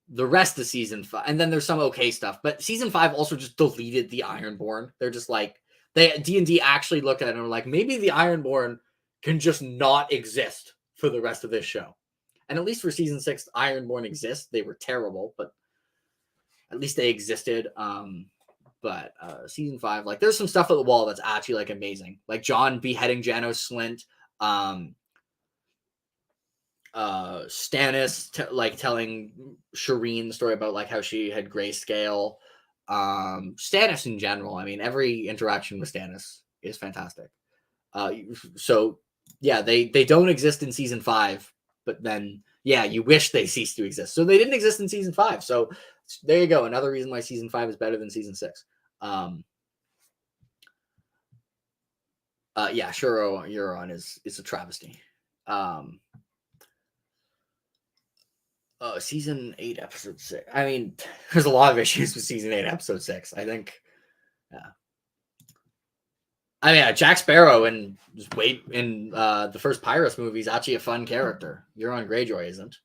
the rest of season 5, and then there's some okay stuff, but season 5 also just deleted the Ironborn. They're just like, D&D actually looked at it and were like, maybe the Ironborn can just not exist for the rest of this show. And at least for season 6, Ironborn exist. They were terrible, but at least they existed. But season 5, like there's some stuff at the Wall that's actually like amazing. Like Jon beheading Janos Slint, Stannis telling Shireen the story about like how she had grayscale. Stannis in general. I mean, every interaction with Stannis is fantastic. So yeah, they don't exist in season 5, but then yeah, you wish they ceased to exist. So they didn't exist in season 5. So there you go. Another reason why season 5 is better than season 6. Yeah, sure. Euron is a travesty. Season 8, episode 6. I mean, there's a lot of issues with season 8, episode 6. I think. Yeah. I mean, Jack Sparrow in the first Pirates movie is actually a fun character. Euron Greyjoy isn't.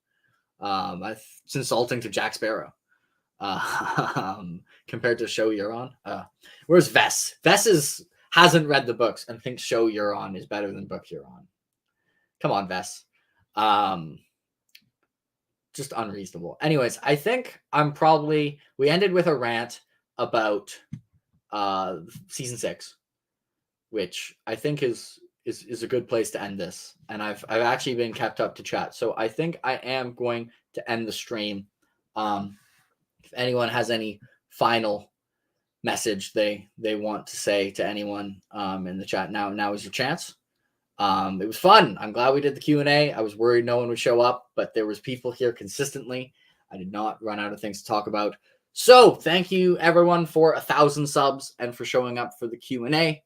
It's insulting to Jack Sparrow. Compared to Show Euron. Where's Vess? Hasn't read the books and thinks Show Euron is better than book Euron. Come on, Vess. Just unreasonable. Anyways, I think we ended with a rant about season 6, which I think is a good place to end this. And I've actually been kept up to chat, so I think I am going to end the stream. If anyone has any final message they want to say to anyone in the chat, now is your chance. It was fun. I'm glad we did the Q&A. I was worried no one would show up, but there was people here consistently. I did not run out of things to talk about. So thank you everyone for 1,000 subs and for showing up for the Q&A.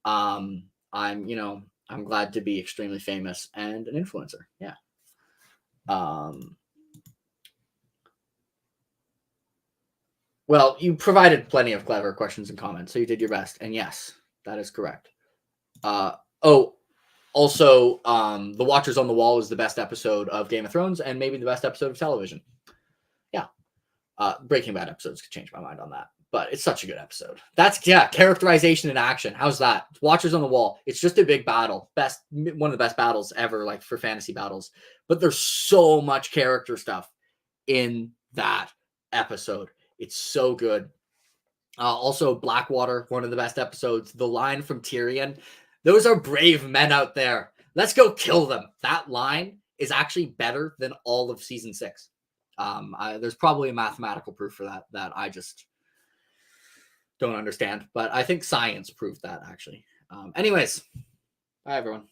I'm glad to be extremely famous and an influencer. Yeah. Well, you provided plenty of clever questions and comments, so you did your best. And yes, that is correct. Also, The Watchers on the Wall is the best episode of Game of Thrones and maybe the best episode of television. Yeah. Breaking Bad episodes could change my mind on that, but it's such a good episode. Characterization and action. How's that? Watchers on the Wall. It's just a big battle. One of the best battles ever, like for fantasy battles. But there's so much character stuff in that episode. It's so good. Also, Blackwater, one of the best episodes. The line from Tyrion. Those are brave men out there. Let's go kill them. That line is actually better than all of season 6. There's probably a mathematical proof for that I just don't understand. But I think science proved that, actually. Anyways, bye, everyone.